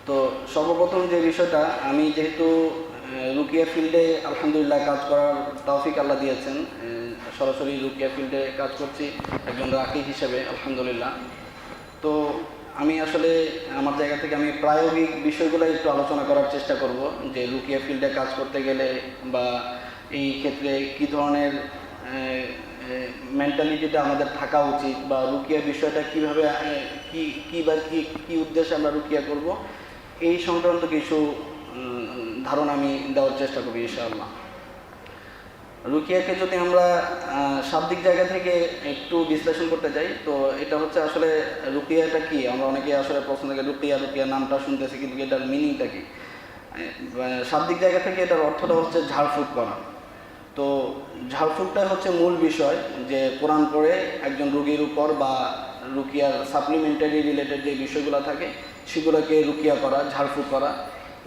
তো সর্বপ্রথম যে বিষয়টা, আমি যেহেতু রুকিয়া ফিল্ডে আলহামদুলিল্লাহ কাজ করার তৌফিক আল্লাহ দিয়েছেন, সরাসরি রুকিয়া ফিল্ডে কাজ করছি একজন রাকি হিসেবে আলহামদুলিল্লাহ। তো আমি আসলে আমার জায়গা থেকে আমি প্রায়োগিক বিষয়গুলো একটু আলোচনা করার চেষ্টা করব, যে রুকিয়া ফিল্ডে কাজ করতে গেলে বা এই ক্ষেত্রে কী ধরনের মেন্টালিটিটা আমাদের থাকা উচিত, বা রুকিয়া বিষয়টা কীভাবে কী উদ্দেশ্যে আমরা রুকিয়া করব, এই সংক্রান্ত কিছু ধারণা আমি দেওয়ার চেষ্টা করব ইনশাআল্লাহ। রুকিয়াকে যদি আমরা শাব্দিক জায়গা থেকে একটু বিশ্লেষণ করতে যাই, তো এটা হচ্ছে আসলে রুকিয়াটা কি, আমরা অনেকে আসলে প্রশ্ন থেকে রুকিয়া নামটা শুনতেছি, কিন্তু এটার মিনিংটা কি। শাব্দিক জায়গা থেকে এটার অর্থটা হচ্ছে ঝাড়ফুঁক করা। তো ঝাড়ফুঁকটা হচ্ছে মূল বিষয়, যে কোরআন পড়ে একজন রোগীর উপর বা রুকিয়ার সাপ্লিমেন্টারি রিলেটেড যে বিষয়গুলো থাকে সেগুলোকে রুকিয়া করা, ঝাড়ফুঁক করা।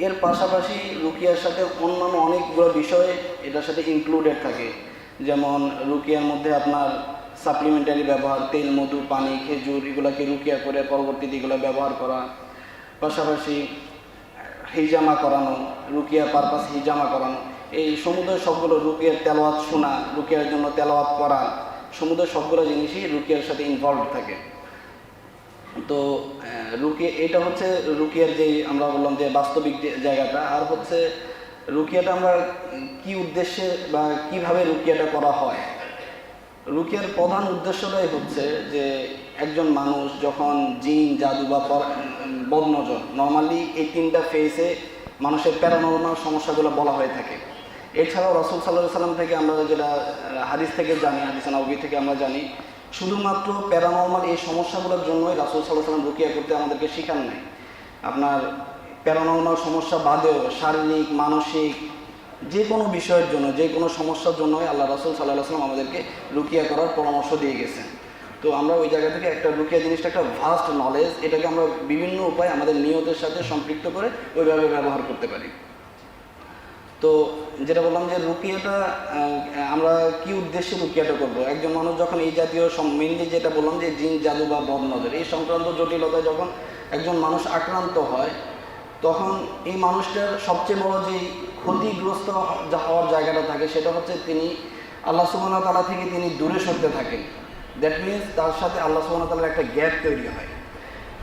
এর পাশাপাশি রুকিয়ার সাথে অন্যান্য অনেকগুলো বিষয় এটার সাথে ইনক্লুডেড থাকে, যেমন রুকিয়ার মধ্যে আপনার সাপ্লিমেন্টারি ব্যবহার, তেল, মধু, পানি, খেজুর, এগুলোকে রুকিয়া করে পরবর্তীতে এগুলো ব্যবহার করা। পাশাপাশি হিজামা করানো, রুকিয়া পারপাস হিজামা করানো, এই সমুদয় সবগুলো রুকিয়ার তেলাওয়াত শোনা, রুকিয়ার জন্য তেলাওয়াত করা, সমুদয় সবগুলো জিনিসই রুকিয়ার সাথে ইনভলভ থাকে। তো রুকিয়া এটা হচ্ছে রুকিয়ার যে আমরা বললাম যে বাস্তবিক জায়গাটা। আর হচ্ছে রুকিয়াটা আমরা কি উদ্দেশ্যে বা কিভাবে রুকিয়াটা করা হয়। রুকিয়ার প্রধান উদ্দেশ্যটাই হচ্ছে যে একজন মানুষ যখন জিন, জাদু বা বদনজর, নর্মালি এই তিনটা ফেসে মানুষের প্যারানর্মাল সমস্যাগুলো বলা হয়ে থাকে। এছাড়াও রাসূল সাল্লাল্লাহু আলাইহি ওয়াসাল্লাম থেকে আমরা যেটা হাদিস থেকে জানি, হাদিস নববী থেকে আমরা জানি, শুধুমাত্র প্যারানর্মাল এই সমস্যাগুলোর জন্যই রাসূল সাল্লাল্লাহু আলাইহি ওয়াসাল্লাম রুকিয়া করতে আমাদেরকে শিখান নাই। আপনার প্যারানর্মাল সমস্যা বাদেও শারীরিক, মানসিক যে কোনো বিষয়ের জন্য, যে কোনো সমস্যার জন্যই আল্লাহ রাসূল সাল্লাল্লাহু আলাইহি ওয়াসাল্লাম আমাদেরকে রুকিয়া করার পরামর্শ দিয়ে গেছেন। তো আমরা ওই জায়গা থেকে একটা রুকিয়া জিনিসটা একটা ভাস্ট নলেজ, এটাকে আমরা বিভিন্ন উপায়ে আমাদের নিয়তের সাথে সম্পৃক্ত করে ওইভাবে ব্যবহার করতে পারি। তো যেটা বললাম যে রুকিয়াটা আমরা কি উদ্দেশ্যে রুকিয়াটা করব। একজন মানুষ যখন এই জাতীয় মেইনলি যেটা বললাম যে জিন, জাদু বা বদনজর এই সংক্রান্ত জটিলতায় যখন একজন মানুষ আক্রান্ত হয়, তখন এই মানুষটার সবচেয়ে বড় যে ক্ষতিগ্রস্ত হওয়ার জায়গাটা থাকে সেটা হচ্ছে তিনি আল্লাহ সুবহানাহু ওয়া তাআলা থেকে তিনি দূরে সরতে থাকেন। দ্যাট মিনস তার সাথে আল্লাহ সুবহানাহু ওয়া তাআলার একটা গ্যাপ তৈরি হয়।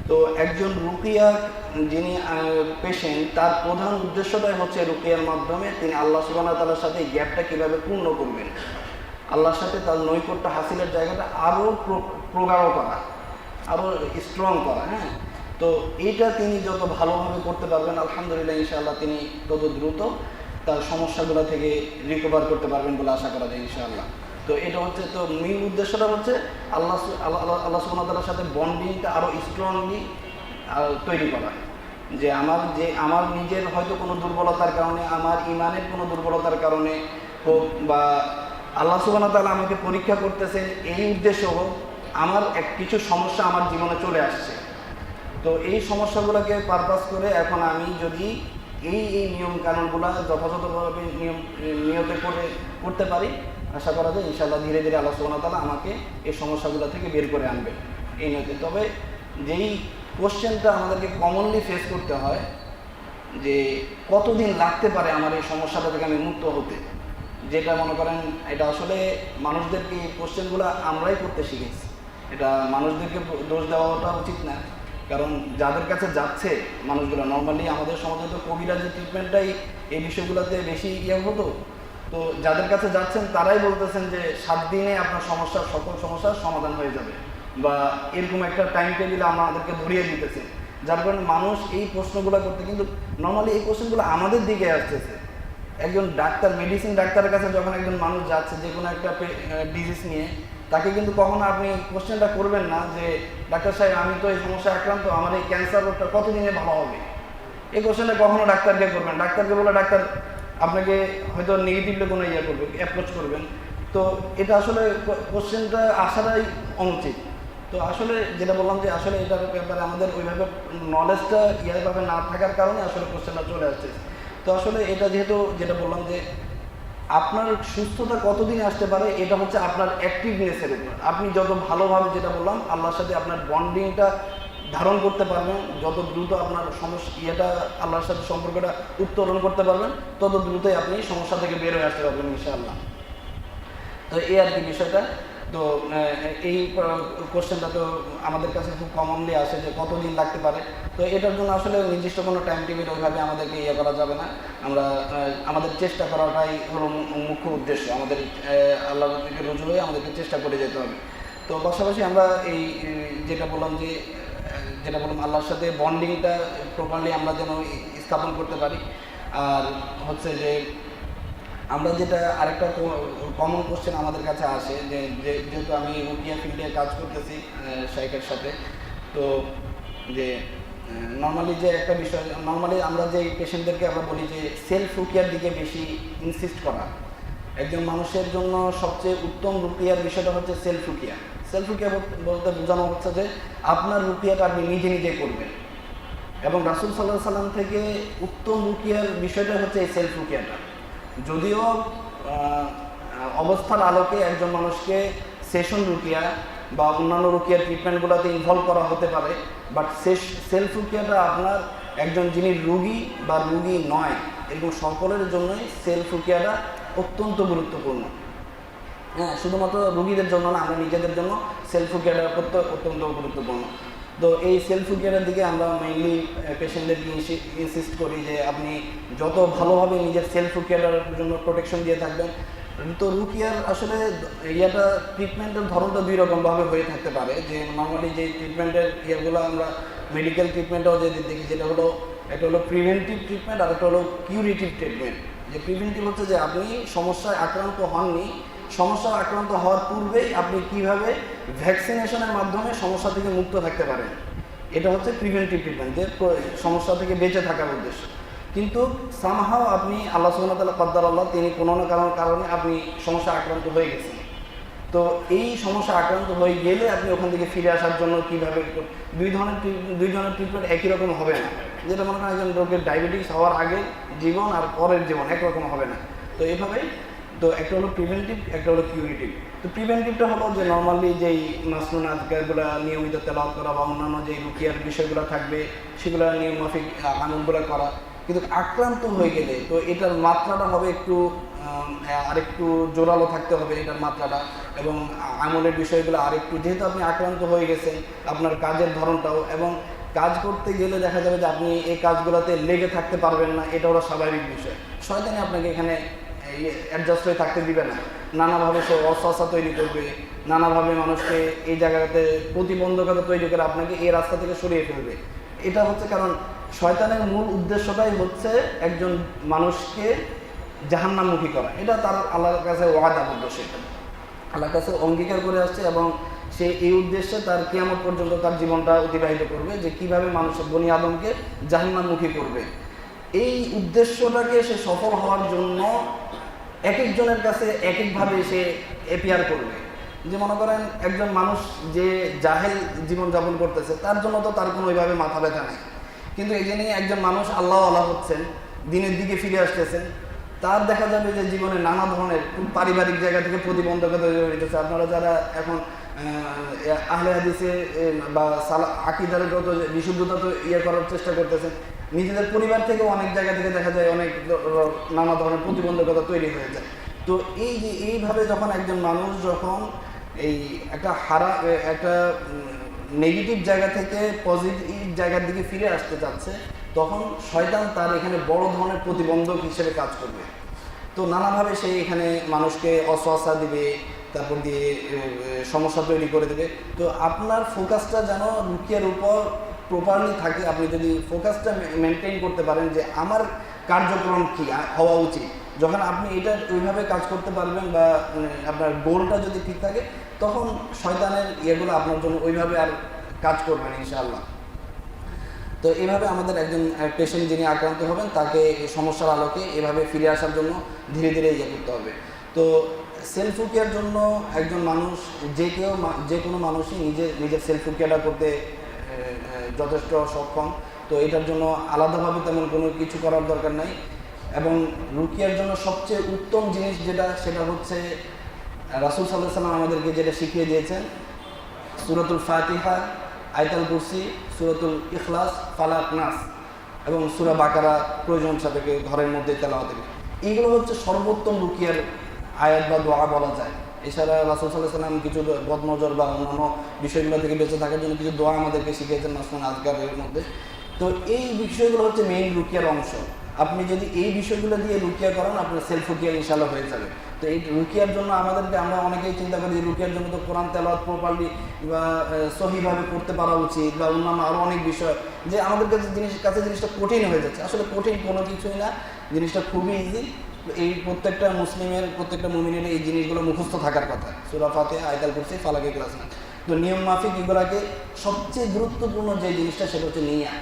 তো একজন রুকিয়া যিনি পেশেন্ট, তার প্রধান উদ্দেশ্যটাই হচ্ছে রুকিয়ার মাধ্যমে তিনি আল্লাহ সুবহানাহু ওয়া তাআলার সাথে এই গ্যাপটা কীভাবে পূর্ণ করবেন, আল্লাহর সাথে তার নৈকট্য হাসিলের জায়গাটা আরও প্রগাঢ় করা, আরও স্ট্রং করা। হ্যাঁ, তো এইটা তিনি যত ভালোভাবে করতে পারবেন আলহামদুলিল্লাহ ইনশাআল্লাহ তিনি তত দ্রুত তার সমস্যাগুলো থেকে রিকভার করতে পারবেন বলে আশা করা যায় ইনশাআল্লাহ। তো এটা হচ্ছে, তো মূল উদ্দেশ্যটা হচ্ছে আল্লাহ সুবহানাহু ওয়া তাআলার সাথে বন্ডিংটা আরও স্ট্রংলি তৈরি করা। যে আমার নিজের হয়তো কোনো দুর্বলতার কারণে, আমার ইমানের কোনো দুর্বলতার কারণে হোক, বা আল্লাহ সুবহানাহু ওয়া তাআলা আমাকে পরীক্ষা করতেছেন এই উদ্দেশ্য হোক, আমার কিছু সমস্যা আমার জীবনে চলে আসছে। তো এই সমস্যাগুলোকে পারপাস করে এখন আমি যদি এই নিয়ম কানুনগুলো যথাযথভাবে নিয়তে করতে পারি, আশা করা যায় ইনশাআল্লাহ ধীরে ধীরে আল্লাহ সুবহানাহু ওয়া তাআলা আমাকে এই সমস্যাগুলো থেকে বের করে আনবে এই নিয়তে। তবে যেই কোশ্চেনটা আমাদেরকে কমনলি ফেস করতে হয় যে কতদিন লাগতে পারে আমার এই সমস্যাটা থেকে আমি মুক্ত হতে, যেটা মনে করেন এটা আসলে মানুষদেরকে এই কোশ্চেনগুলো আমরাই করতে শিখেছি। এটা মানুষদেরকে দোষ দেওয়াটা উচিত না, কারণ যাদের কাছে যাচ্ছে মানুষগুলো, নর্মালি আমাদের সমাজে তো কবিরাজি ট্রিটমেন্টটাই এই বিষয়গুলোতে বেশি হতো। তো যাদের কাছে যাচ্ছেন তারাই বলতেছেন যে 7 দিনে আপনার সকল সমস্যার সমাধান হয়ে যাবে, বা এরকম একটা টাইম টেবিল আমাদেরকে ধরিয়ে দিতেছে, যার কারণে মানুষ এই প্রশ্নগুলো করতে, কিন্তু নর্মালি এই কোশ্চেনগুলো আমাদের দিকে আসতেছে। একজন ডাক্তার, মেডিসিন ডাক্তারের কাছে যখন একজন মানুষ যাচ্ছে যে কোনো একটা ডিজিজ নিয়ে, তাকে কিন্তু কখনো আপনি কোশ্চেনটা করবেন না যে ডাক্তার সাহেব আমি তো এই সমস্যায় আক্রান্ত, আমার এই ক্যান্সার রোগটা কতদিনে ভালো হবে। এই কোশ্চেনটা কখনো ডাক্তারকে করবেন, ডাক্তারকে বলে ডাক্তার আপনাকে হয়তো নেগেটিভলি কোনো করবে, অ্যাপ্রোচ করবেন। তো এটা আসলে কোশ্চেনটা আসাটাই অনুচিত। তো আসলে যেটা বললাম যে আসলে এটার ব্যাপারে আমাদের ওইভাবে নলেজটা ভাবে না থাকার কারণে আসলে কোশ্চেনটা চলে আসছে। তো আসলে এটা যেহেতু যেটা বললাম যে আপনার সুস্থতা কতদিনে আসতে পারে, এটা হচ্ছে আপনার অ্যাক্টিভনেসের উপর। আপনি যত ভালোভাবে, যেটা বললাম, আল্লাহর সাথে আপনার বন্ডিংটা ধারণ করতে পারবেন, যত দ্রুত আপনার সমস্যা আল্লাহর সাথে সম্পর্কটা উত্তোলন করতে পারবেন, তত দ্রুতই আপনি সমস্যা থেকে বের হয়ে আসতে পারবেন ইনশাআল্লাহ। তো এই আর কি বিষয়টা। তো এই কোশ্চেনটা তো আমাদের কাছে খুব কমনলি আসে যে কতদিন লাগতে পারে। তো এটার জন্য আসলে নির্দিষ্ট কোনো টাইম টেবিল ওইভাবে আমাদেরকে ইয়ে করা যাবে না। আমরা আমাদের চেষ্টা করাটাই হলো মুখ্য উদ্দেশ্য। আমাদের আল্লাহর থেকে রুজু হয়ে আমাদেরকে চেষ্টা করে যেতে হবে। তো পাশাপাশি আমরা এই যেটা বললাম আল্লাহর সাথে বন্ডিংটা প্রপারলি আমরা যেন স্থাপন করতে পারি। আর হচ্ছে যে আমরা যেটা আরেকটা কমন কোশ্চেন আমাদের কাছে আসে যে যেহেতু আমি রুকিয়া ফিল্ডে কাজ করতেছি শাইখের সাথে, তো যে নর্মালি যে একটা বিষয়, নর্মালি আমরা যে পেশেন্টদেরকে আমরা বলি যে সেলফ রুকিয়ার দিকে বেশি ইনসিস্ট করা। একজন মানুষের জন্য সবচেয়ে উত্তম রুকিয়ার বিষয়টা হচ্ছে সেলফ রুকিয়া। সেলফ রুকিয়া বলতে বোঝানো হচ্ছে যে আপনার রুকিয়াটা আপনি নিজে নিজে করবেন। এবং রাসূল সাল্লাল্লাহু আলাইহি ওয়াসাল্লাম থেকে উত্তম রুকিয়ার বিষয়টা হচ্ছে এই সেলফ রুকিয়াটা। যদিও অবস্থার আলোকে একজন মানুষকে সেশন রুকিয়া বা অন্যান্য রুকিয়ার ট্রিটমেন্টগুলোতে ইনভলভ করা হতে পারে, বাট সেলফ রুকিয়াটা আপনার একজন যিনি রুগী বা রুগী নয় এরকম সকলের জন্যই সেলফ রুকিয়াটা অত্যন্ত গুরুত্বপূর্ণ। হ্যাঁ, শুধুমাত্র রুগীদের জন্য না, আমরা নিজেদের জন্য সেলফ রুকিয়াটা অত্যন্ত গুরুত্বপূর্ণ। তো এই সেলফ রুকিয়ার দিকে আমরা মেইনলি পেশেন্টদেরকে ইনসিস্ট করি যে আপনি যত ভালোভাবে নিজের সেলফ রুকিয়াটার জন্য প্রোটেকশন দিয়ে থাকবেন। তো রুকিয়ার আসলে ট্রিটমেন্টের ধরনটা দুই রকমভাবে হয়ে থাকতে পারে। যে নর্মালি যে ট্রিটমেন্টের ইয়েগুলো আমরা মেডিকেল ট্রিটমেন্টও যে দেখি, যেটা হলো একটা হলো প্রিভেন্টিভ ট্রিটমেন্ট আর একটা হলো কিউরেটিভ ট্রিটমেন্ট। যে প্রিভেন্টিভ হচ্ছে যে আপনি সমস্যায় আক্রান্ত হননি, সমস্যা আক্রান্ত হওয়ার পূর্বেই আপনি কিভাবে ভ্যাকসিনেশনের মাধ্যমে সমস্যা থেকে মুক্ত থাকতে পারেন, এটা হচ্ছে প্রিভেন্টিভ ট্রিটমেন্ট, যে সমস্যা থেকে বেঁচে থাকার উদ্দেশ্য। কিন্তু সামহাও আপনি আল্লাহ সুবহানাহু ওয়া তাআলা কদ্দার আল্লাহ, তিনি কোনো না কারণে আপনি সমস্যা আক্রান্ত হয়ে গেছেন। তো এই সমস্যা আক্রান্ত হয়ে গেলে আপনি ওখান থেকে ফিরে আসার জন্য কীভাবে, দুই ধরনের ট্রিটমেন্ট একই রকম হবে না। যেটা মনে করেন একজন রোগের ডায়াবেটিস হওয়ার আগে জীবন আর পরের জীবন একরকম হবে না। তো এইভাবেই তো একটা হলো প্রিভেন্টিভ, একটা হলো কিউরেটিভ। তো প্রিভেন্টিভটা হলো যে নর্মালি যেই মাসনুন আজকারগুলো নিয়মিত তেলাওয়াত করা বা অন্যান্য যেই রুকিয়ার বিষয়গুলো থাকবে সেগুলো নিয়মমাফিক আমলগুলো করা। কিন্তু আক্রান্ত হয়ে গেলে তো এটার মাত্রাটা হবে একটু আরেকটু জোরালো থাকতে হবে এটার মাত্রাটা, এবং আমলের বিষয়গুলো আরেকটু, যেহেতু আপনি আক্রান্ত হয়ে গেছেন আপনার কাজের ধরনটাও, এবং কাজ করতে গেলে দেখা যাবে যে আপনি এই কাজগুলোতে লেগে থাকতে পারবেন না, এটা হলো স্বাভাবিক বিষয়। শয়তানি আপনাকে এখানে অ্যাডজাস্ট হয়ে থাকতে দিবে না, নানাভাবে সে অস্বস্থা তৈরি করবে, নানাভাবে মানুষকে এই জায়গাতে প্রতিবন্ধকতা তৈরি করে আপনাকে এই রাস্তা থেকে সরিয়ে ফেলবে। এটা হচ্ছে কারণ শয়তানের মূল উদ্দেশ্যটাই হচ্ছে একজন মানুষকে জাহান্নামমুখী করা। এটা তার আল্লাহর কাছে ওয়াদাবদ্ধ, সেটা আল্লাহর কাছে অঙ্গীকার করে আসছে, এবং সে এই উদ্দেশ্যে তার কিয়ামত পর্যন্ত তার জীবনটা অতিবাহিত করবে যে কিভাবে মানুষের বনি আদমকে জাহান্নামমুখী করবে। এই উদ্দেশ্যটাকে সে সফল হওয়ার জন্য এক একজনের কাছে এক একভাবে সে অ্যাপিয়ার করবে। যে মনে করেন একজন মানুষ যে জাহেল জীবনযাপন করতেছে তার জন্য তো তার কোনো ওইভাবে মাথা ব্যথা নেই, কিন্তু এই জন্যই একজন মানুষ আল্লাহ হচ্ছেন, দিনের দিকে ফিরে আসতেছেন, তার দেখা যাবে যে জীবনে নানা ধরনের পারিবারিক জায়গা থেকে প্রতিবন্ধকতা তৈরি হইতেছে। আপনারা যারা এখন আহলে হাদিসে বা আকীদার যত বিশুদ্ধতা তো করার চেষ্টা করতেছেন, নিজেদের পরিবার থেকে অনেক জায়গা থেকে দেখা যায় অনেক নানা ধরনের প্রতিবন্ধকতা তৈরি হয়ে যায়। তো এই যে এইভাবে যখন একজন মানুষ যখন এই একটা নেগেটিভ জায়গা থেকে পজিটিভ জায়গার দিকে ফিরে আসতে চাচ্ছে, তখন শয়তান তার এখানে বড় ধরনের প্রতিবন্ধক হিসেবে কাজ করবে। তো নানাভাবে সে এখানে মানুষকে অস্বস্থা দিবে, তারপর দিয়ে সমস্যা তৈরি করে দেবে। তো আপনার ফোকাসটা যেন রুকিয়ার উপর প্রপারলি থাকে। আপনি যদি ফোকাসটা মেনটেন করতে পারেন যে আমার কার্যক্রম কী হওয়া উচিত, যখন আপনি এটা ওইভাবে কাজ করতে পারবেন বা আপনার গোলটা যদি ঠিক থাকে, তখন শয়তানের ইয়েগুলো আপনার জন্য ওইভাবে আর কাজ করবে না ইনশাআল্লাহ। তো এইভাবে আমাদের একজন পেশেন্ট যিনি আক্রান্ত হবেন তাকে সমস্যার আলোকে এভাবে ফিরে আসার জন্য ধীরে ধীরে ইয়ে করতে হবে। তো সেলফ রুকিয়ার জন্য একজন মানুষ যে কোনো মানুষই নিজের সেলফ রুকিয়াটা করতে যথেষ্ট সক্ষম। তো এটার জন্য আলাদাভাবে তেমন কোনো কিছু করার দরকার নাই। এবং রুকিয়ার জন্য সবচেয়ে উত্তম জিনিস সেটা হচ্ছে রাসূল সাল্লাল্লাহু আলাইহি ওয়াসাল্লাম আমাদেরকে যেটা শিখিয়ে দিয়েছেন, সূরাতুল ফাতিহা আয়াতুল কুরসি, সূরাতুল ইখলাস, ফালাক, নাস এবং সূরা বাকারা প্রয়োজন সাপেক্ষে ঘরের মধ্যে তেলাওয়াত হবে। এইগুলো হচ্ছে সর্বোত্তম রুকিয়ার আয়াত বা দোয়া বলা যায়। এছাড়া রাসূল সাল্লাল্লাহু আলাইহি ওয়াসাল্লাম কিছু বদনজর বা অন্যান্য বিষয়গুলো থেকে বেঁচে থাকার জন্য কিছু দোয়া আমাদেরকে শিখিয়েছেন মাসনুন আজকারের মধ্যে। তো এই বিষয়গুলো হচ্ছে মেইন রুকিয়ার অংশ। আপনি যদি এই বিষয়গুলো দিয়ে রুকিয়া করেন, আপনার সেলফ রুকিয়া ইনশাআল্লাহ হয়ে যাবে। তো এই রুকিয়ার জন্য আমরা অনেকেই চিন্তা করি যে রুকিয়ার জন্য তো কোরআন তেলাওয়াত প্রপারলি বা সহিভাবে করতে পারা উচিত বা অন্যান্য আরও অনেক বিষয়, যে আমাদের কাছে জিনিসটা কঠিন হয়ে যাচ্ছে। আসলে কঠিন কোনো কিছুই না, জিনিসটা খুবই ইজি। এই প্রত্যেকটা মুসলিমের, প্রত্যেকটা মুমিনের এই জিনিসগুলো মুখস্থ থাকার কথা। সূরা ফাতিহা, আয়াতুল কুরসি, ফালাক, ইখলাস, নাস। তো নিয়ম মাফিক এগুলোকে সবচেয়ে গুরুত্বপূর্ণ যে জিনিসটা সেটা হচ্ছে নিয়াত।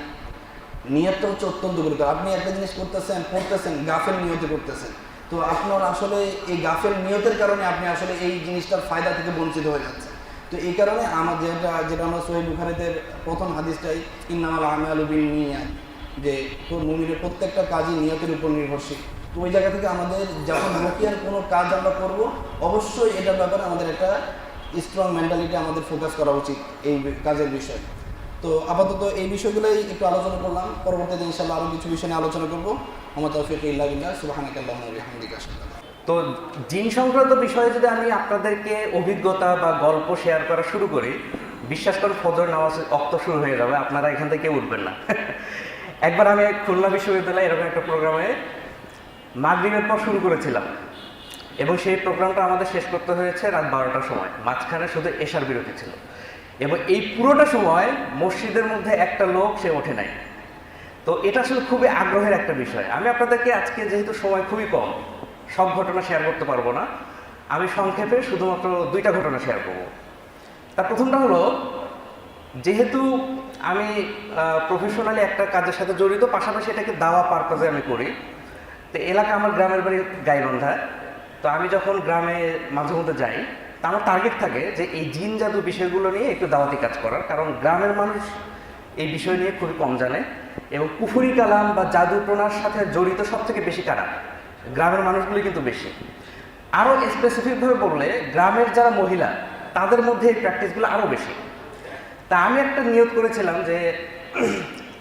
নিয়তটা হচ্ছে অত্যন্ত গুরুত্ব। আপনি একটা জিনিস করতেছেন, পড়তেছেন, গাফেল নিয়তে করতেছেন, তো আপনার আসলে এই গাফেল নিয়তের কারণে আপনি আসলে এই জিনিসটার ফায়দা থেকে বঞ্চিত হয়ে যাচ্ছেন। তো এই কারণে আমার যেটা আমরা সহিহ বুখারীতে প্রথম হাদিসটাই ইন্নামাল আমালু বিন্নিয়াত, যে মুমিনের প্রত্যেকটা কাজই নিয়তের উপর নির্ভরশীল। তো ওই জায়গা থেকে আমাদের যখন রুকিয়ার কোনো কাজ আমরা করব, অবশ্যই এটার ব্যাপারে আমাদের একটা স্ট্রং মেন্টালিটি আমাদের ফোকাস করা উচিত এই কাজের বিষয়ে। তো আপাতত এই বিষয়গুলোই একটু আলোচনা করলাম। পরবর্তীতে ইনশাআল্লাহ আরও কিছু বিষয় নিয়ে আলোচনা করবো। আমার তৌফিক ইল্লা বিল্লাহ, সুবহানাকাল্লাহুম্মা ওয়া বিহামদিকা। তো জিন সংক্রান্ত বিষয়ে যদি আমি আপনাদেরকে অভিজ্ঞতা বা গল্প শেয়ার করা শুরু করি, বিশ্বাস করুন ফজর নামাজ অক্ত শুরু হয়ে যাবে, আপনারা এখান থেকে উঠবেন না। একবার আমি খুলনা বিশ্ববিদ্যালয়ে এরকম একটা প্রোগ্রামে মাগরিবের পর শুরু করেছিলাম এবং সেই প্রোগ্রামটা আমাদের শেষ করতে হয়েছে রাত 12টার সময়। মাঝখানে শুধু এশার বিরতি ছিল এবং এই পুরোটা সময় মসজিদের মধ্যে একটা লোক সে ওঠে নাই। তো এটা আসলে খুবই আগ্রহের একটা বিষয়। আমি আপনাদেরকে আজকে যেহেতু সময় খুবই কম, সব ঘটনা শেয়ার করতে পারবো না, আমি সংক্ষেপে শুধুমাত্র 2টা ঘটনা শেয়ার করব। তার প্রথমটা হলো, যেহেতু আমি প্রফেশনালি একটা কাজের সাথে জড়িত, পাশাপাশি এটাকে দাওয়া পারপাজে আমি করি। তো এলাকা আমার গ্রামের বাড়ি গাইবান্ধা। তো আমি যখন গ্রামে মাঝে মধ্যে যাই, তা আমার টার্গেট থাকে যে এই জিন জাদু বিষয়গুলো নিয়ে একটু দাওয়াতি কাজ করার, কারণ গ্রামের মানুষ এই বিষয় নিয়ে খুবই কম জানে এবং কুফরি কালাম বা জাদু টোনার সাথে জড়িত সব থেকে বেশি কারা, গ্রামের মানুষগুলি কিন্তু বেশি। আরও স্পেসিফিকভাবে বললে গ্রামের যারা মহিলা, তাদের মধ্যে এই প্র্যাকটিসগুলো আরও বেশি। তা আমি একটা নিয়ত করেছিলাম যে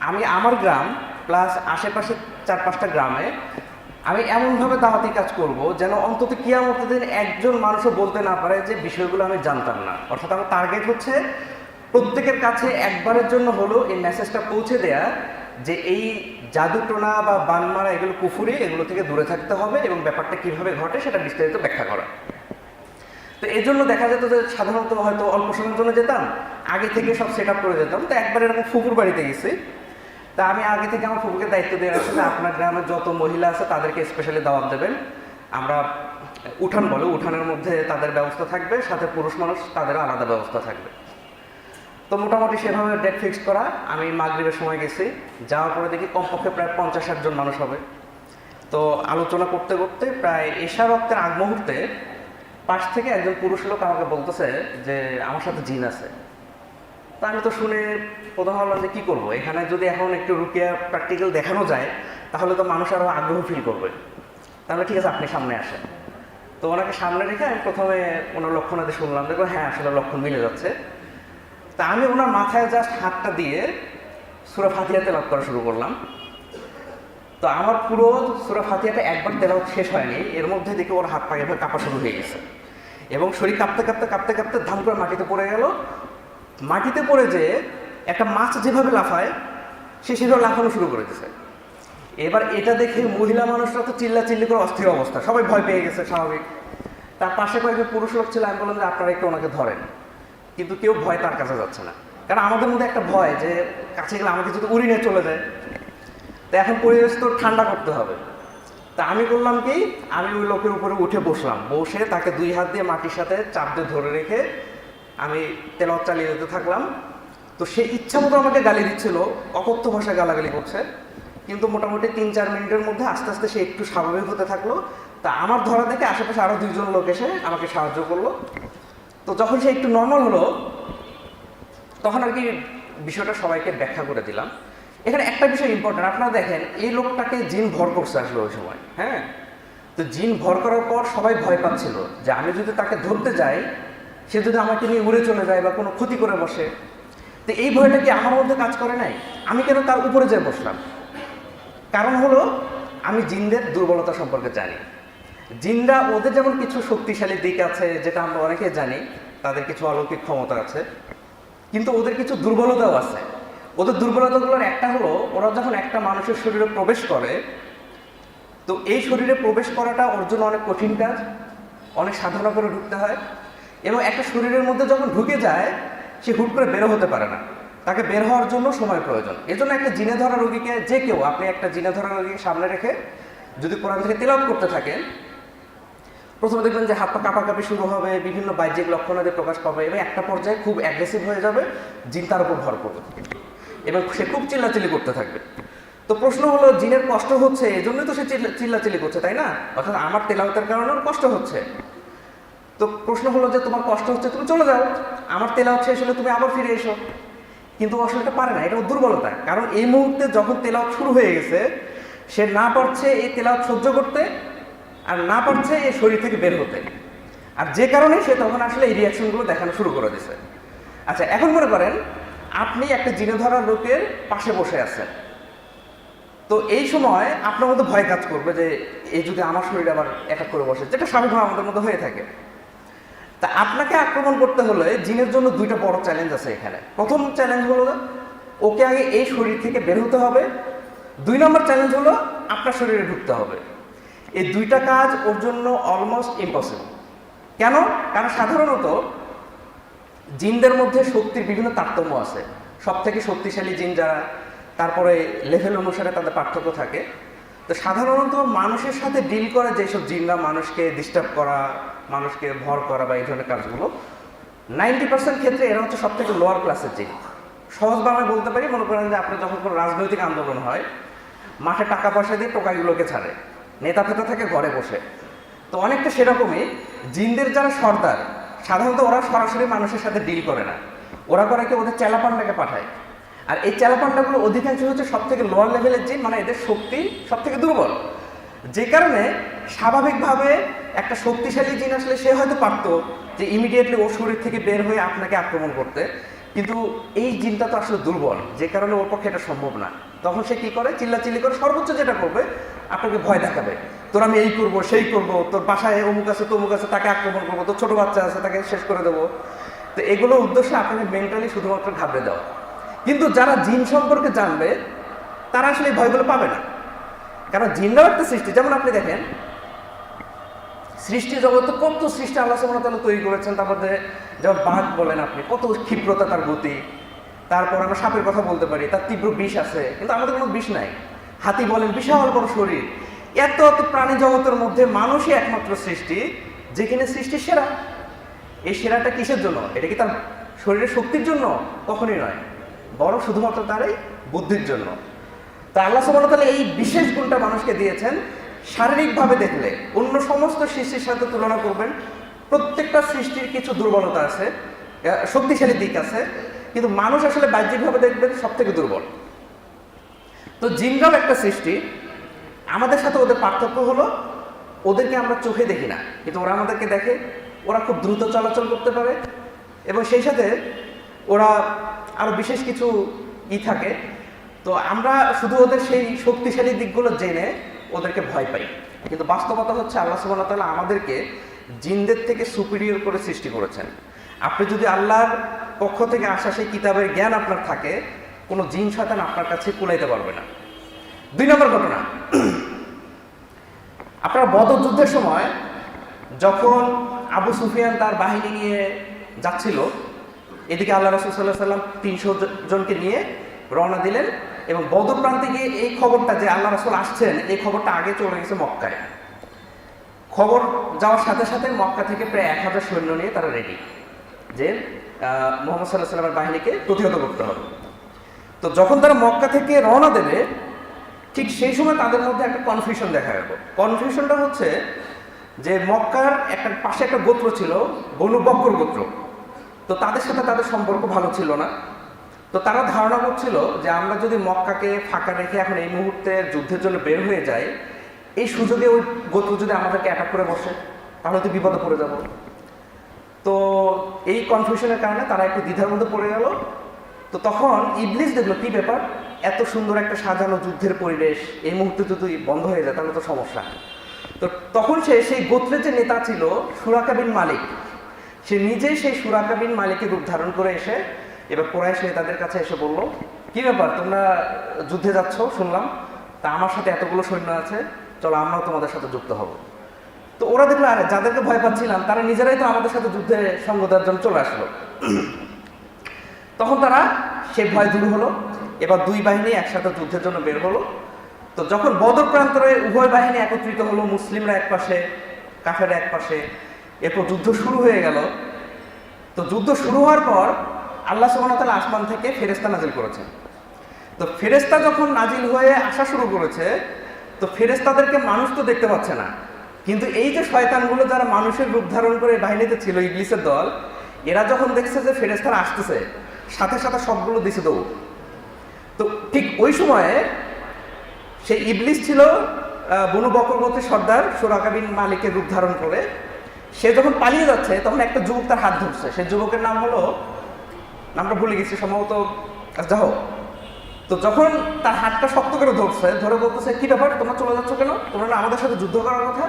আমি আমার গ্রাম প্লাস আশেপাশে 4-5টা গ্রামে আমি এমনভাবে দাওয়াতি কাজ করব যেন অন্তত কিয়ামতের দিন একজন মানুষও বলতে না পারে যে বিষয়গুলো আমি জানতাম না। অর্থাৎ আমার টার্গেট হচ্ছে প্রত্যেকের কাছে একবারের জন্য হলেও এই মেসেজটা পৌঁছে দেয়া যে এই জাদুটোনা বা বানমারা এগুলো কুফুরি, এগুলো থেকে দূরে থাকতে হবে এবং ব্যাপারটা কীভাবে ঘটে সেটা বিস্তারিত ব্যাখ্যা করা। তো এই জন্য দেখা যেত যে সাধারণত হয়তো অল্প সময়ের জন্য যেতাম, আগে থেকে সব সেট আপ করে যেতাম। তো একবার এরকম ফুপুর বাড়িতে গেছি। তা আমি আগে থেকে আমার ফুপুকে দায়িত্ব দিয়ে রাখছি যে আপনার গ্রামের যত মহিলা আছে তাদেরকে স্পেশালি দাওয়াত দেবেন। আমরা উঠান বলে, উঠানের মধ্যে তাদের ব্যবস্থা থাকবে, সাথে পুরুষ মানুষ তাদেরও আলাদা ব্যবস্থা থাকবে। তো মোটামুটি সেভাবে ডেট ফিক্সড করা। আমি মাগরিবের সময় গেছি, যাওয়ার পরে দেখি কমপক্ষে প্রায় 50-60 জন মানুষ হবে। তো আলোচনা করতে করতে প্রায় এশা রক্তের আগ মুহূর্তে পাশ থেকে একজন পুরুষ লোক আমাকে বলতেছে যে আমার সাথে জিন আছে। তা আমি তো শুনে প্রথম ভাবলাম যে কী করবো, এখানে যদি এখন একটু রুকিয়া প্র্যাকটিক্যাল দেখানো যায় তাহলে তো মানুষ আরও আগ্রহ ফিল করবে। তাহলে ঠিক আছে, আপনি সামনে আসেন। তো ওনাকে সামনে রেখে আমি প্রথমে ওনার লক্ষণাদি শুনলাম, দেখো হ্যাঁ আসলে লক্ষণ মিলে যাচ্ছে। তা আমি ওনার মাথায় জাস্ট হাতটা দিয়ে সূরা ফাতিহা তেলাওয়াত করা শুরু করলাম। তো আমার পুরো সূরা ফাতিহাটা একবার তেলাওয়াত শেষ হয়নি, এর মধ্যে দেখি ওর হাত পা এভাবে কাঁপা শুরু হয়ে গেছে এবং শরীর কাঁপতে কাঁপতে কাঁপতে কাঁপতে ধাম করে মাটিতে পড়ে গেল। মাটিতে পড়ে যে একটা মাছ যেভাবে লাফায় সে সেভাবে লাফানো শুরু করে দিয়েছে। এবার এটা দেখে মহিলা মানুষরা তো চিল্লাচিল্লি করে অস্থির অবস্থা, সবাই ভয় পেয়ে গেছে স্বাভাবিক। তার পাশে কয়েকজন পুরুষ লোক ছিল, আমি বললাম যে আপনারা একটু ওনাকে ধরেন, কিন্তু কেউ ভয় তার কাছে যাচ্ছে না। কারণ আমাদের মধ্যে একটা ভয় যে কাছে গেলে আমাকে যদি উড়ি নিয়ে চলে যায়। তো এখন পরিবেশ তো ঠান্ডা করতে হবে। তা আমি করলাম কি, আমি ওই লোকের উপরে উঠে বসলাম, বসে তাকে 2 হাত দিয়ে মাটির সাথে চাপ দিয়ে ধরে রেখে আমি তেলাওয়াত চালিয়ে যেতে থাকলাম। তো সে ইচ্ছা মতো আমাকে গালি দিচ্ছিল, অকথ্য ভাষায় গালাগালি করছে, কিন্তু মোটামুটি 3-4 মিনিটের মধ্যে আস্তে আস্তে সে একটু স্বাভাবিক হতে থাকলো। তা আমার ধরা দেখে আশেপাশে আরও 2 জন লোক এসে আমাকে সাহায্য করলো। তো যখন সে একটু নর্মাল হলো তখন আর কি বিষয়টা সবাইকে ব্যাখ্যা করে দিলাম। এখানে একটা বিষয় ইম্পর্টেন্ট, আপনারা দেখেন এই লোকটাকে জিন ভর করছে আসলে ওই সময়। হ্যাঁ, তো জিন ভর করার পর সবাই ভয় পাচ্ছিল যে আমি যদি তাকে ধরতে যাই, সে যদি আমাকে নিয়ে উড়ে চলে যায় বা কোনো ক্ষতি করে বসে। তো তো এই ভয়টা কি আমার মধ্যে কাজ করে নাই? আমি কেন তার উপরে যেয়ে বসলাম? কারণ হলো আমি জিনদের দুর্বলতা সম্পর্কে জানি। জিনরা ওদের যেমন কিছু শক্তিশালী দিক আছে, যেটা আমরা অনেকে জানি, তাদের কিছু অলৌকিক ক্ষমতা আছে, কিন্তু ওদের কিছু দুর্বলতাও আছে। ওদের দুর্বলতাগুলোর একটা হলো, ওরা যখন একটা মানুষের শরীরে প্রবেশ করে, তো এই শরীরে প্রবেশ করাটা ওর জন্য অনেক কঠিন কাজ, অনেক সাধনা করে ঢুকতে হয়, এবং একটা শরীরের মধ্যে যখন ঢুকে যায় সে হুট করে বেরো হতে পারে না, তাকে বের হওয়ার জন্য সময় প্রয়োজন। এজন্য একটা জিনে ধরা রোগীকে, যে কেউ, আপনি একটা জিনে ধরা রোগীকে সামনে রেখে যদি কোরআন থেকে তেলাওয়াত করতে থাকেন, প্রথমে দেখবেন যে হাত পা কাঁপাকাঁপি শুরু হবে, বিভিন্ন বাহ্যিক লক্ষণাদি প্রকাশ পাবে, এবং একটা পর্যায়ে খুব অ্যাগ্রেসিভ হয়ে যাবে, জিন তার উপর ভর করবে এবং সে খুব চিল্লাচিল্লি করতে থাকবে। তো প্রশ্ন হলো, জিনের কষ্ট হচ্ছে এই জন্যই তো সে চিল্লাচিল্লি করছে, তাই না? অর্থাৎ আমার তেলাওয়াতের কারণে ওর কষ্ট হচ্ছে। তো প্রশ্ন হলো যে তোমার কষ্ট হচ্ছে, তুমি চলে যাও, আমার তেলাওয়াত শেষ হলে তুমি আবার ফিরে এসো। কিন্তু আসলে এটা পারে না, এটা ওর দুর্বলতা। কারণ এই মুহূর্তে যখন তেলাওয়াত শুরু হয়ে গেছে, সে না পারছে এই তেলাওয়াত সহ্য করতে, আর না পারছে এই শরীর থেকে বের হতে, আর যে কারণে সে তখন আসলে এই রিয়াকশনগুলো দেখানো শুরু করে দিছে। আচ্ছা, এখন মনে করেন আপনি একটা জিনে ধরা লোকের পাশে বসে আছেন, তো এই সময় আপনার মধ্যে ভয় কাজ করবে যে এই যদি আমার শরীরে আবার অ্যাটাক করে বসে, যেটা স্বাভাবিকভাবে আমাদের মধ্যে হয়ে থাকে। তা আপনাকে আক্রমণ করতে হলে জিনের জন্য দুইটা বড় চ্যালেঞ্জ আছে এখানে। প্রথম চ্যালেঞ্জ হলো ওকে আগে এই শরীর থেকে বের হতে হবে, 2 নম্বর চ্যালেঞ্জ হলো আপনার শরীরে ঢুকতে হবে। এই দুইটা কাজ ওর জন্য অলমোস্ট ইম্পসিবল। কেন? কারণ সাধারণত জিনদের মধ্যে শক্তির বিভিন্ন তারতম্য আছে। সব থেকে শক্তিশালী জিন যারা, তারপরে লেভেল অনুসারে তাদের পার্থক্য থাকে। তো সাধারণত মানুষের সাথে ডিল করে যেসব জিনরা মানুষকে ডিস্টার্ব করা, মানুষকে ভর করা বা এই ধরনের কাজগুলো, 90% ক্ষেত্রে এরা হচ্ছে সব থেকে লোয়ার ক্লাসের জিন। সহজ বাংলায় বলতে পারি, মনে করেন যে আপনার যখন কোনো রাজনৈতিক আন্দোলন হয়, মাঠে টাকা পয়সা দিয়ে টোকাইগুলোকে ছাড়ে, নেতা ফেতা থাকে ঘরে বসে। তো অনেকটা সেরকমই জিনদের যারা সর্দার, সাধারণত ওরা সরাসরি মানুষের সাথে ডিল করে না, ওরা করে কি ওদের চেলাপান্ডাকে পাঠায়। আর এই চেলাপান্ডাগুলো অধিকাংশ হচ্ছে সব থেকে লোয়ার লেভেলের জিন, মানে এদের শক্তি সব থেকে দুর্বল। যে কারণে স্বাভাবিকভাবে একটা শক্তিশালী জিন আসলে সে হয়তো পারতো যে ইমিডিয়েটলি ওর শরীর থেকে বের হয়ে আপনাকে আক্রমণ করতে, কিন্তু এই জিনটা তো আসলে দুর্বল, যে কারণে ওর পক্ষে এটা সম্ভব না। তখন সে কি করে? চিল্লাচিল্লি করে, সর্বোচ্চ যেটা করবে আপনাকে ভয় দেখাবে, তোর আমি এই করবো সেই করবো, তোর বাসায় অমুক আছে তমুক আছে, তাকে আক্রমণ করবো, তোর ছোট বাচ্চা আছে তাকে শেষ করে দেবো। তো এগুলো উদ্দেশ্যে আপনাকে মেন্টালি শুধুমাত্র ঘাবড়ে দেওয়া। কিন্তু যারা জিন সম্পর্কে জানবে তারা আসলে এই ভয়গুলো পাবে না, কারণ জিনরাও একটা সৃষ্টি। যেমন আপনি দেখেন, সৃষ্টি জগতে কত সৃষ্টি আল্লাহ সুবহানাহু ওয়া তাআলা তৈরি করেছেন। তার মধ্যে যেমন বাঘ বলেন আপনি, কত ক্ষিপ্রতা তার গতি। তারপর আমরা সাপের কথা বলতে পারি, তার তীব্র বিষ আছে, কিন্তু আমাদের কোনো বিষ নাই। হাতি বলেন, বিশাল বড় শরীর। এত এত প্রাণী জগতের মধ্যে মানুষই একমাত্র সৃষ্টি যেখানে সৃষ্টি সেরা। এই সেরাটা কিসের জন্য? এটা কি তার শরীরের শক্তির জন্য? কখনই নয়, বরং শুধুমাত্র তার এই বুদ্ধির জন্য। তা আল্লাহ সুবহানাহু ওয়া তাআলা এই বিশেষ গুণটা মানুষকে দিয়েছেন। শারীরিকভাবে দেখলে অন্য সমস্ত সৃষ্টির সাথে তুলনা করবেন, প্রত্যেকটা সৃষ্টির কিছু দুর্বলতা আছে, শক্তিশালী দিক আছে, কিন্তু মানুষ আসলে বাহ্যিকভাবে দেখবেন সব থেকে দুর্বল। তো জিনরাও একটা সৃষ্টি, আমাদের সাথে ওদের পার্থক্য হলো ওদেরকে আমরা চোখে দেখি না, কিন্তু ওরা আমাদেরকে দেখে। ওরা খুব দ্রুত চলাচল করতে পারে, এবং সেই সাথে ওরা আরো বিশেষ কিছু থাকে। তো আমরা শুধু ওদের সেই শক্তিশালী দিকগুলো জেনে ওদেরকে ভয় পাই, কিন্তু বাস্তবতা হচ্ছে আল্লাহ সুবহানাহু ওয়া তাআলা আমাদেরকে জিনদের থেকে সুপিরিয়র করে সৃষ্টি করেছেন। আপনি যদি আল্লাহর পক্ষ থেকে আসা সেই কিতাবের জ্ঞান আপনার থাকে, কোনো জিন শয়তান আপনার কাছে কুলাইতে পারবে না। 2 নম্বর ঘটনা, আপনারা বদর যুদ্ধের সময় যখন আবু সুফিয়ান তার বাহিনী নিয়ে যাচ্ছিল, এদিকে আল্লাহ রাসূল সাল্লাল্লাহু আলাইহি ওয়াসাল্লাম 300 জনকে নিয়ে রওনা দিলেন, এবং বদর প্রান্তে গিয়ে এই খবরটা যে আল্লাহ রাসূল আসছেন, এই খবরটা আগে চলে গেছে মক্কায়। খবর যাওয়ার সাথে সাথে মক্কা থেকে প্রায় 1000 সৈন্য নিয়ে তারা রেডি, যে মুহাম্মদ সাল্লাল্লাহু আলাইহি ওয়াসাল্লামের বাহিনীকে প্রতিহত করতে হবে। তো যখন তারা মক্কা থেকে রওনা দেবে, ঠিক সেই সময় তাদের মধ্যে একটা কনফিউশন দেখা গেল। কনফিউশনটা হচ্ছে যে মক্কার একটা পাশে একটা গোত্র ছিল, বনু বকর গোত্র। তো তাদের সাথে তাদের সম্পর্ক ভালো ছিল না। তো তারা ধারণা করছিল যে আমরা যদি মক্কাকে ফাঁকা রেখে এখন এই মুহূর্তে যুদ্ধের জন্য বের হয়ে যাই, এই সুযোগে ওই গোত্র যদি আমাদেরকে অ্যাটাক করে বসে, তাহলে তো বিপদে পড়ে যাব। তো এই কনফিউশনের কারণে তারা একটু দ্বিধার মধ্যে পড়ে গেল, তো তখন ইবলিস দেখলো কি ব্যাপার, এত সুন্দর একটা সাজানো যুদ্ধের পরিবেশ এই মুহূর্তে যদি বন্ধ হয়ে যায় তাহলে তো সমস্যা। তো তখন সে সেই গোত্রের যে নেতা ছিল সুরাকা বিন মালিক, সে নিজেই সেই সুরাকা বিন মালিকের রূপ ধারণ করে এসে এবার কুরাইশ নেতাদের কাছে এসে বলল, কি ব্যাপার তোমরা যুদ্ধে যাচ্ছ শুনলাম, তা আমার সাথে এতগুলো সৈন্য আছে, চলো আমরাও তোমাদের সাথে যুক্ত হব। তো ওরা দেখলো আরে যাদেরকে ভয় পাচ্ছিলাম তারা নিজেরাই তো আমাদের সাথে যুদ্ধে সঙ্গ দেওয়ার জন্য চলে আসলো। তখন তারা সেই ভয় দূর হলো, এবার দুই বাহিনী একসাথে যুদ্ধের জন্য বের হলো। তো যখন বদর প্রান্তরে উভয় বাহিনী একত্রিত হলো, মুসলিমরা এক পাশে কাফেররা এক পাশে, এরপর যুদ্ধ শুরু হয়ে গেল। তো যুদ্ধ শুরু হওয়ার পর আল্লাহ সুবহানাহু ওয়া তাআলা আসমান থেকে ফেরেশতা নাজিল করেছেন। তো ফেরেশতা যখন নাজিল হয়ে আসা শুরু করেছে, তো ফেরেশতাদেরকে মানুষ তো দেখতে পাচ্ছে না, কিন্তু এই যে শয়তানগুলো যারা মানুষের রূপ ধারণ করে বাহিনীতে ছিল, ইবলিসের দল, এরা যখন দেখছে যে ফেরেশতারা আসতেছে, সাথে সাথে সবগুলো দিছে দৌড়। তো ঠিক ওই সময়ে সেই ইবলিস ছিল বনু বকর গোত্রের সর্দার সুরাকা বিন মালিকের রূপ ধারণ করে। সে যখন পালিয়ে যাচ্ছে তখন একটা যুবক তার হাত ধরছে, সেই যুবকের নাম হলো, নামটা ভুলে গেছি, সম্ভবত যাহ। তো যখন তার হাতটা শক্ত করে ধরছে, ধরে বলতেছে কি ব্যাপার তোমরা চলে যাচ্ছ কেন, তোমরা না আমাদের সাথে যুদ্ধ করার কথা?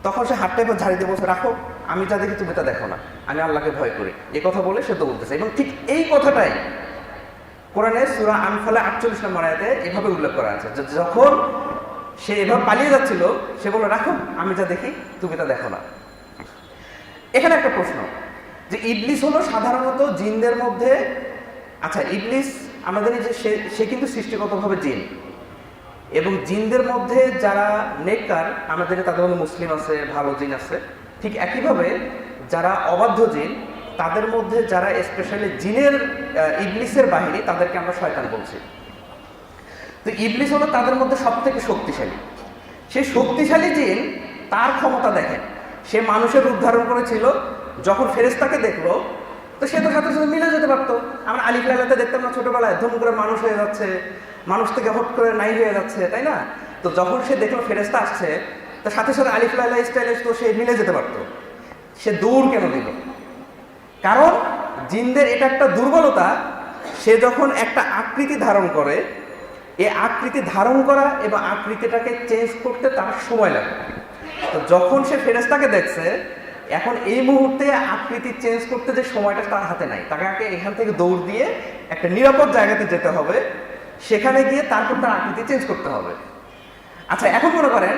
তখন সে হাতটা এবার ঝাড়ি দিয়ে বলছে, রাখো, আমি যা দেখি তুমি তা দেখো না, আমি আল্লাহকে ভয় করি, এই কথা বলে সে দৌড়তেছে। এবং ঠিক এই কথাটাই কোরআনে সূরা আনফালে 48 নম্বর আয়াতে এভাবে উল্লেখ করা আছে যে যখন সে এভাবে পালিয়ে যাচ্ছিল সে বলল, রাখো, আমি যা দেখি তুমি তা দেখো না। এখানে একটা প্রশ্ন, যে ইবলিস হলো সাধারণত জিনদের মধ্যে, আচ্ছা ইবলিস আমরা জানি যে সে কিন্তু সৃষ্টিগতভাবে জিন, এবং জিনদের মধ্যে যারা নেককার আমরা জানি তাদের মধ্যে মুসলিম আছে, ভালো জিন আছে। ঠিক একইভাবে যারা অবাধ্য জিন তাদের মধ্যে যারা স্পেশালি জিনের ইবলিসের বাহিনী তাদেরকে আমরা শয়তান বলছি। তো ইবলিস হলো তাদের মধ্যে সব থেকে শক্তিশালী। সেই শক্তিশালী জিন তার ক্ষমতা দেখেন, সে মানুষের রূপ ধারণ করেছিল, যখন ফেরেশতাকে দেখলো তো সে তো সাথে সাথে মিলে যেতে পারতো। আমরা আলিফ লাইলাতে দেখতাম না ছোটবেলায়, ধুম করে মানুষ হয়ে যাচ্ছে, মানুষ থেকে হট করে নাই হয়ে যাচ্ছে, তাই না? তো যখন সে দেখলো ফেরেশতা আসছে, তো সাথে সাথে আলিফ লাইলা স্টাইলে তো সে মিলে যেতে পারতো। সে দৌড় কেন দিল? কারণ জিনদের এটা একটা দুর্বলতা, সে যখন একটা আকৃতি ধারণ করে, এই আকৃতি ধারণ করা এবং আকৃতিটাকে চেঞ্জ করতে তার সময় লাগে। তো যখন সে ফেরেশতাকে দেখছে, এখন এই মুহূর্তে আকৃতি চেঞ্জ করতে যে সময়টা তার হাতে নাই, তাকে এখান থেকে দৌড় দিয়ে একটা নিরাপদ জায়গাতে যেতে হবে, সেখানে গিয়ে তারপর তার আকৃতি চেঞ্জ করতে হবে। আচ্ছা এখন মনে করেন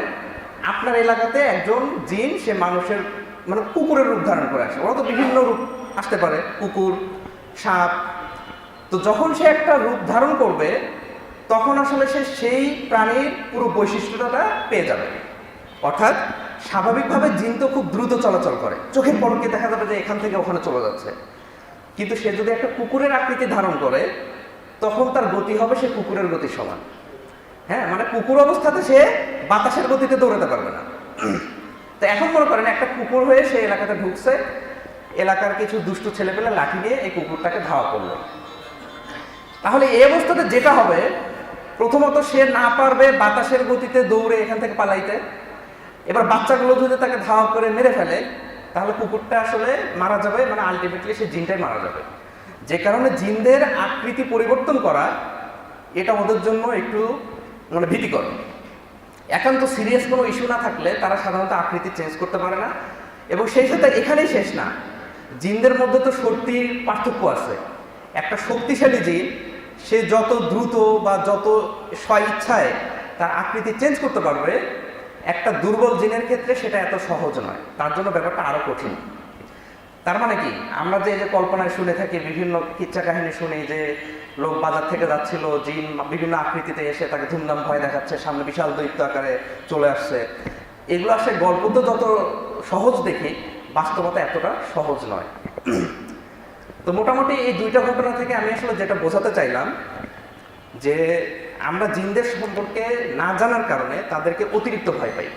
আপনার এলাকাতে একজন জিন, সে মানুষের মানে কুকুরের রূপ ধারণ করে আসে, ওরা তো বিভিন্ন রূপ আসতে পারে, কুকুর, সাপ। তো যখন সে একটা রূপ ধারণ করবে তখন আসলে সে সেই প্রাণীর পুরো বৈশিষ্ট্যটা পেয়ে যাবে। অর্থাৎ স্বাভাবিকভাবে জিন তো খুব দ্রুত চলাচল করে, চোখের পলকে দেখা যাবে যে এখান থেকে ওখানে চলে যাচ্ছে। কিন্তু সে যদি একটা কুকুরের আকৃতি ধারণ করে তখন তার গতি হবে সে কুকুরের গতির সমান। হ্যাঁ, মানে কুকুর অবস্থাতে সে বাতাসের গতিতে দৌড়াতে পারবে না। তো এখন মনে করেন একটা কুকুর হয়ে সে এলাকাতে ঢুকছে, এলাকার কিছু দুষ্ট ছেলেপেলে লাঠি নিয়ে এই কুকুরটাকে ধাওয়া করলো। তাহলে এই অবস্থাতে যেটা হবে, প্রথমত সে না পারবে বাতাসের গতিতে দৌড়ে এখান থেকে পালাইতে। এবার বাচ্চাগুলো যদি তাকে ধাওয়া করে মেরে ফেলে তাহলে কুকুরটা আসলে মারা যাবে, মানে আলটিমেটলি সে জিনটাই মারা যাবে। যে কারণে জিনদের আকৃতি পরিবর্তন করা এটা ওদের জন্য একটু মানে ভীতিকর। একান্ত সিরিয়াস কোনো ইস্যু না থাকলে তারা সাধারণত আকৃতি চেঞ্জ করতে পারে না। এবং সেই সাথে এখানেই শেষ না, জিনদের মধ্যে তো শক্তির পার্থক্য আছে। একটা শক্তিশালী জিন সে যত দ্রুত বা যত স্বইচ্ছায় তার আকৃতি চেঞ্জ করতে পারবে, একটা দুর্বল জিনের ক্ষেত্রে সেটা এত সহজ নয়, তার জন্য ব্যাপারটা আরো কঠিন। তার মানে কি, আমরা যে কল্পনায় শুনে থাকি, বিভিন্ন কিচ্ছা কাহিনী শুনি যে লোক বাজার থেকে যাচ্ছিল, জিন বিভিন্ন আকৃতিতে এসে তাকে ধুমধাম ভয় দেখাচ্ছে, সামনে বিশাল দৈত্য আকারে চলে আসছে, এগুলো আসলে গল্প তো যত সহজ দেখি, বাস্তবতা এতটা সহজ নয়। তো মোটামুটি এই দুইটা ঘটনা থেকে আমি আসলে যেটা বোঝাতে চাইলাম যে আমরা জিনদের সম্পর্কে না জানার কারণে তাদেরকে অতিরিক্ত ভয় পাই।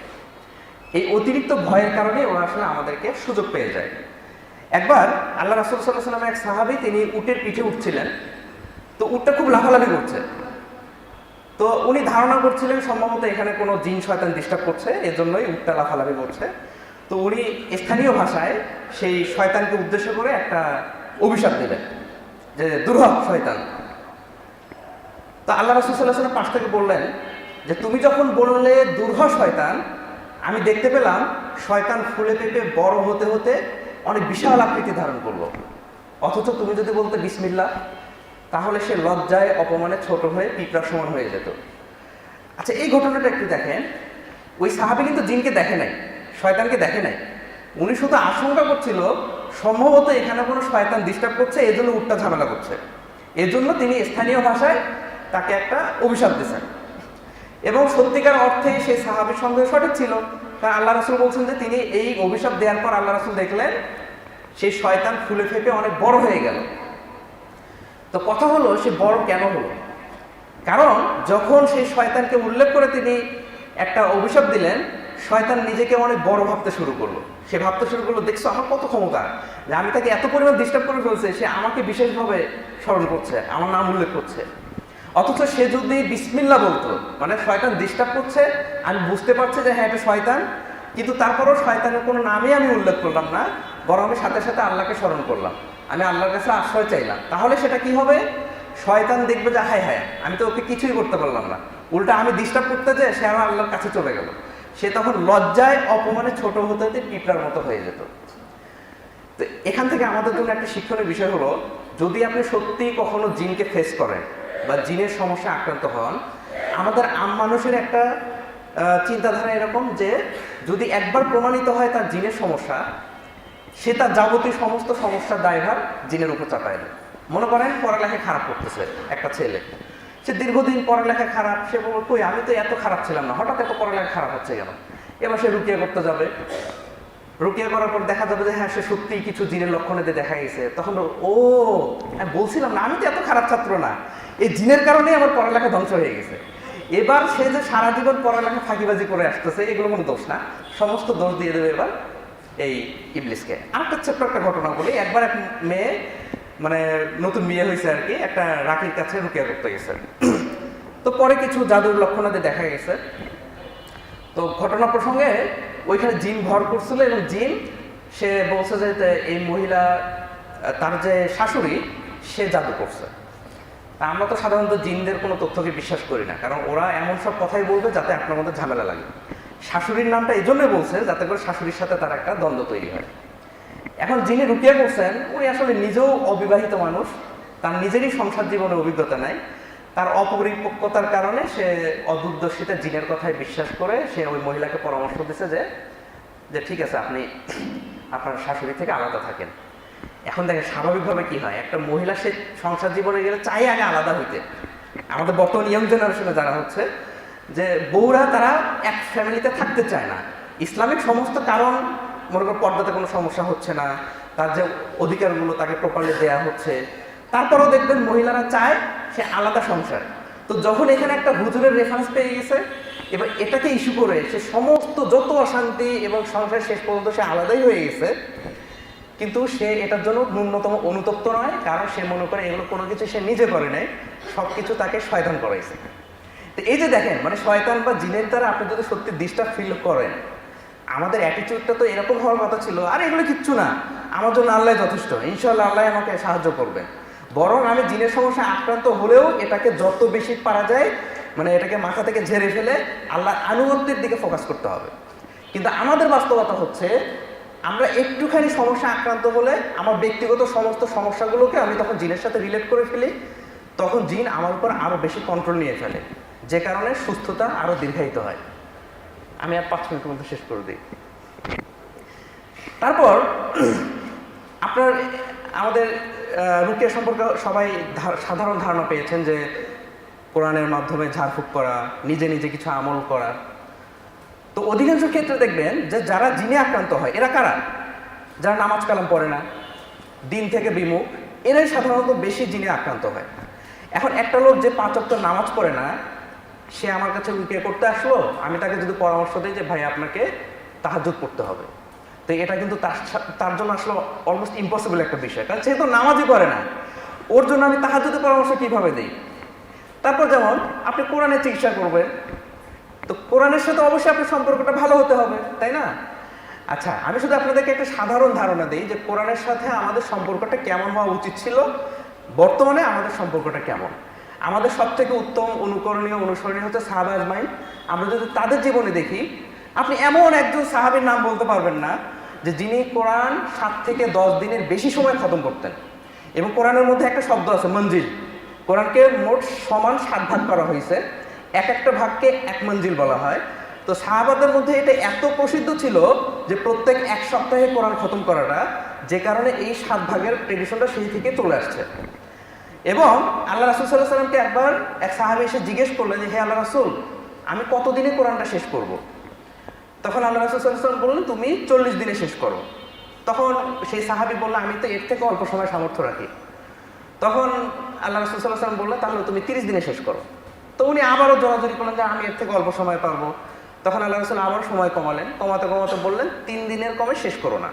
এই অতিরিক্ত ভয়ের কারণে ওরা আসলে আমাদেরকে সুযোগ পেয়ে যায়। একবার আল্লাহ রাসূল সাল্লাল্লাহু আলাইহি ওয়াসাল্লামের এক সাহাবী, তিনি উটের পিঠে উঠছিলেন, তো উটটা খুব লাফালাফি করছে। তো উনি ধারণা করছিলেন সম্ভবত এখানে কোনো জিন শয়তান ডিস্টার্ব করছে, এজন্যই উটটা লাফালাফি করছে। তো উনি স্থানীয় ভাষায় সেই শয়তানকে উদ্দেশ্য করে একটা অভিশাপ দিলেন যে দুর্হক শয়তান। তো আল্লাহ রাসূল সাল্লাল্লাহু আলাইহি ওয়াসাল্লাম পাশ থেকে বললেন যে তুমি যখন বললে দুর্হক শয়তান, আমি দেখতে পেলাম শয়তান ফুলে পেঁপে বড় হতে হতে অনেক বিশাল আকৃতি ধারণ করলো, অথচ তুমি যদি বলতে বিসমিল্লাহ, তাহলে সে লজ্জায় অপমানে ছোট হয়ে পিঁপড়ার সমান হয়ে যেত। আচ্ছা, এই ঘটনাটা একটু দেখেন। ওই সাহাবী কিন্তু জিনকে দেখে নাই, শয়তানকে দেখে নাই। উনি শুধু আশঙ্কা করছিল সম্ভবত এখানে কোনো শয়তান ডিস্টার্ব করছে, এই জন্য উল্টা ঝামেলা করছে। এজন্য তিনি স্থানীয় ভাষায় তাকে একটা অভিশাপ দিয়েছেন। এবং সত্যিকার অর্থে সেই সাহাবীর সন্দেহ সঠিক ছিল, কারণ আল্লাহ রাসূল বলছেন যে তিনি এই অভিশাপ দেওয়ার পর আল্লাহ রাসূল দেখলেন সেই শয়তান ফুলে ফেপে অনেক বড় হয়ে গেল। তো কথা হলো, সে বড় কেন হলো? কারণ যখন সেই শয়তানকে উল্লেখ করে তিনি একটা অভিশাপ দিলেন, শয়তান নিজেকে অনেক বড় ভাবতে শুরু করলো। সে ভাবতে শুরু করলো, দেখছো আমার কত ক্ষমতা, যে আমি তাকে এত পরিমাণ ডিস্টার্ব করে ফেলছে, সে আমাকে বিশেষভাবে স্মরণ করছে, আমার নাম উল্লেখ করছে। অথচ সে যদি বিসমিল্লাহ বলতো, মানে শয়তান ডিস্টার্ব করছে, আমি বুঝতে পারছি যে হ্যাঁ এটা শয়তান, কিন্তু তারপরেও শয়তানের কোনো নামই আমি উল্লেখ করলাম না, বরং আমি সাথে সাথে আল্লাহকে স্মরণ করলাম, আমি আল্লাহর কাছে আশ্রয় চাইলাম। তাহলে সেটা কি হবে? শয়তান দেখবে যে হায় হায়, আমি তো ওকে কিছুই করতে পারলাম না, উল্টা আমি ডিস্টার্ব করতে যে সে আমার আল্লাহর কাছে চলে গেল। সে তখন লজ্জায় অপমানে ছোট হতে হতে পিঁপড়ার মতো হয়ে যেত। তো এখান থেকে আমাদের জন্য একটা শিক্ষণীয় বিষয় হলো, যদি আপনি সত্যি কখনো জিনকে ফেস করেন বা জিনের সমস্যা আক্রান্ত হন, আমাদের মানুষের একটা চিন্তাধারা এরকম যে যদি একবার প্রমাণিত হয় তার জিনের সমস্যা, সে তার যাবতীয় সমস্ত সমস্যার দায়ভার জিনের উপর চাপায় দেয়। মনে করেন পড়ালেখা খারাপ করতেছে একটা ছেলে, সে দীর্ঘদিন পড়ালেখা খারাপ, সে বলবো কই আমি তো এত খারাপ ছিলাম না, হঠাৎ এত পড়ালেখা খারাপ হচ্ছে কেন? এবার সে রুকিয়া করতে যাবে, রুকিয়া করার পর দেখা যাবে যে হ্যাঁ সে সত্যিই কিছু জিনের লক্ষণে দেখা গেছে। তখন ও আমি বলছিলাম না, আমি তো এত খারাপ ছাত্র না, এই জিনের কারণেই আমার পড়ালেখা ধ্বংস হয়ে গেছে। এবার সে যে সারা জীবন পড়ালেখা ফাঁকিবাজি করে আসতেছে, এগুলো কোনো দোষ না, সমস্ত দোষ দিয়ে দেবে এবার এই ইবলিসকে। আরেকটা ছোট্ট একটা ঘটনা বলি। একবার এক মেয়ে, মানে নতুন বিয়ে হয়েছে আর কি, একটা রাকির কাছে রুকিয়া করতে গেছে। তো পরে কিছু জাদুর লক্ষণাদি দেখা গেছে। তো ঘটনা প্রসঙ্গে ওইখানে জিন ভর করছিল, এবং জিন সে বলছে যে এই মহিলা তার যে শাশুড়ি সে জাদু করছে। তা আমরা তো সাধারণত জিনদের কোনো তথ্যকে বিশ্বাস করি না, কারণ ওরা এমন সব কথাই বলবে যাতে আপনার মধ্যে ঝামেলা লাগে। শাশুড়ির নামটা এই জন্যই বলছে যাতে করে শাশুড়ির সাথে তার একটা দ্বন্দ্ব তৈরি হয়। এখন যিনি রুকিয়া করছেন উনি আসলে নিজেও অবিবাহিত মানুষ, তার নিজেরই সংসার জীবনে অভিজ্ঞতা নাই, তার অপরিপক্কতার কারণে সে অদূরদর্শিতা জিনের কথায় বিশ্বাস করে সে ওই মহিলাকে পরামর্শ দিচ্ছে যে ঠিক আছে আপনি আপনার শাশুড়ি থেকে আলাদা থাকেন। এখন দেখেন স্বাভাবিকভাবে কি হয়, একটা মহিলা সে সংসার জীবনে গেলে চাই আগে আলাদা হইতে। আমাদের বর্তমান ইয়ং জেনারেশনে যারা হচ্ছে যে বউরা তারা এক ফ্যামিলিতে থাকতে চায় না, ইসলামিক সমস্ত কারণ, মনে করো পর্দাতে কোনো সমস্যা হচ্ছে না, তার যে অধিকারগুলো তাকে প্রপারলি দেওয়া হচ্ছে, তারপরেও দেখবেন মহিলারা চায় সে আলাদা সংসার। তো যখন এখানে একটা হুজুরের রেফারেন্স পেয়ে গেছে, এবার এটাকে ইস্যু করে সে সমস্ত যত অশান্তি এবং সংসার শেষ পর্যন্ত সে আলাদাই হয়ে গেছে। কিন্তু সে এটার জন্য ন্যূনতম অনুতপ্ত নয়, কারণ সে মনে করে এগুলো কোনো কিছু সে নিজে করে নাই, সব কিছু তাকে শয়তান করাইছে। তো এই যে দেখেন, মানে শয়তান বা জিনের দ্বারা আপনি যদি সত্যি ডিস্টার্ব ফিল করেন, আমাদের অ্যাটিটিউডটা তো এরকম হওয়ার কথা ছিল, আর এগুলো কিচ্ছু না, আমার জন্য আল্লাহ যথেষ্ট, ইনশাআল্লাহ আল্লাহ আমাকে সাহায্য করবেন। বরং আমি জিনের সমস্যা আক্রান্ত হলেও এটাকে যত বেশি পারা যায়, মানে এটাকে মাথা থেকে ঝেড়ে ফেলে আল্লাহর আনুগত্যের দিকে ফোকাস করতে হবে। কিন্তু আমাদের বাস্তবতা হচ্ছে আমরা একটুখানি সমস্যা আক্রান্ত হলে আমার ব্যক্তিগত সমস্ত সমস্যাগুলোকে আমি তখন জিনের সাথে রিলেট করে ফেলি, তখন জিন আমার উপর আরও বেশি কন্ট্রোল নিয়ে ফেলে, যে কারণে সুস্থতা আরও দীর্ঘায়িত হয়। আমি আর 5 মিনিটের মধ্যে শেষ করে দিই। তারপর আপনার আমাদের রুকিয়া সম্পর্কে সবাই সাধারণ ধারণা পেয়েছেন যে কোরআনের মাধ্যমে ঝাড়ফুঁক করা, নিজে নিজে কিছু আমল করা। তো অধিকাংশ ক্ষেত্রে দেখবেন যে যারা জিনে আক্রান্ত হয় এরা কারা? যারা নামাজ কালাম পড়ে না, দিন থেকে বিমুখ, এরাই সাধারণত বেশি জিনে আক্রান্ত হয়। এখন একটা লোক যে 5 ওয়াক্ত নামাজ পড়ে না, সে আমার কাছে রুকিয়া করতে আসলো, আমি তাকে যদি পরামর্শ দিই যে ভাই আপনাকে তাহাজ্জুদ পড়তে হবে, তো এটা কিন্তু তার জন্য আসলে অলমোস্ট ইম্পসিবল একটা বিষয়, কারণ সে তো নামাজই করে না, ওর জন্য আমি তাহাজ্জুদের পরামর্শ কিভাবে দিই? তারপর যেমন আপনি কোরআনের চিকিৎসা করবেন, তো কোরআনের সাথে অবশ্যই আপনার সম্পর্কটা ভালো হতে হবে, তাই না? আচ্ছা, আমি শুধু আপনাদেরকে একটা সাধারণ ধারণা দিই যে কোরআনের সাথে আমাদের সম্পর্কটা কেমন হওয়া উচিত ছিল, বর্তমানে আমাদের সম্পর্কটা কেমন। আমাদের সবথেকে উত্তম অনুকরণীয় অনুসরণীয় হচ্ছে সাহাবা আজমাইন। আমরা যদি তাদের জীবনে দেখি, আপনি এমন একজন সাহাবীর নাম বলতে পারবেন না যে যিনি কোরআন 7 থেকে 10 দিনের বেশি সময় খতম করতেন। এবং কোরআনের মধ্যে একটা শব্দ আছে মঞ্জিল। কোরআনকে মোট সমান 7 ভাগ করা হয়েছে, এক একটা ভাগকে 1 মঞ্জিল বলা হয়। তো সাহাবাদের মধ্যে এটা এত প্রসিদ্ধ ছিল যে প্রত্যেক 1 সপ্তাহে কোরআন খতম করাটা, যে কারণে এই 7 ভাগের ট্রেডিশনটা সেই থেকে চলে আসছে। এবং আল্লাহ রাসূল সাল্লাল্লাহু আলাইহি ওয়াসাল্লামকে একবার এক সাহাবী এসে জিজ্ঞেস করলেন যে হে আল্লাহ রাসূল, আমি কতদিনে কোরআনটা শেষ করব? তখন আল্লাহ রাসূল সাল্লাল্লাহু আলাইহি ওয়াসাল্লাম বললেন তুমি 40 দিনে শেষ করো। তখন সেই সাহাবী বলল আমি তো এর থেকে অল্প সময় সামর্থ্য রাখি। তখন আল্লাহ রাসূল সাল্লাল্লাহু আলাইহি ওয়াসাল্লাম বললেন তাহলে তুমি 30 দিনে শেষ করো। তো উনি আবারও জোরাজুরি করলেন যে আমি এর থেকে অল্প সময় পারবো। তখন আল্লাহ রাসূল আবার সময় কমালেন, কমাতে কমাতে বললেন 3 দিনের কমে শেষ করো না।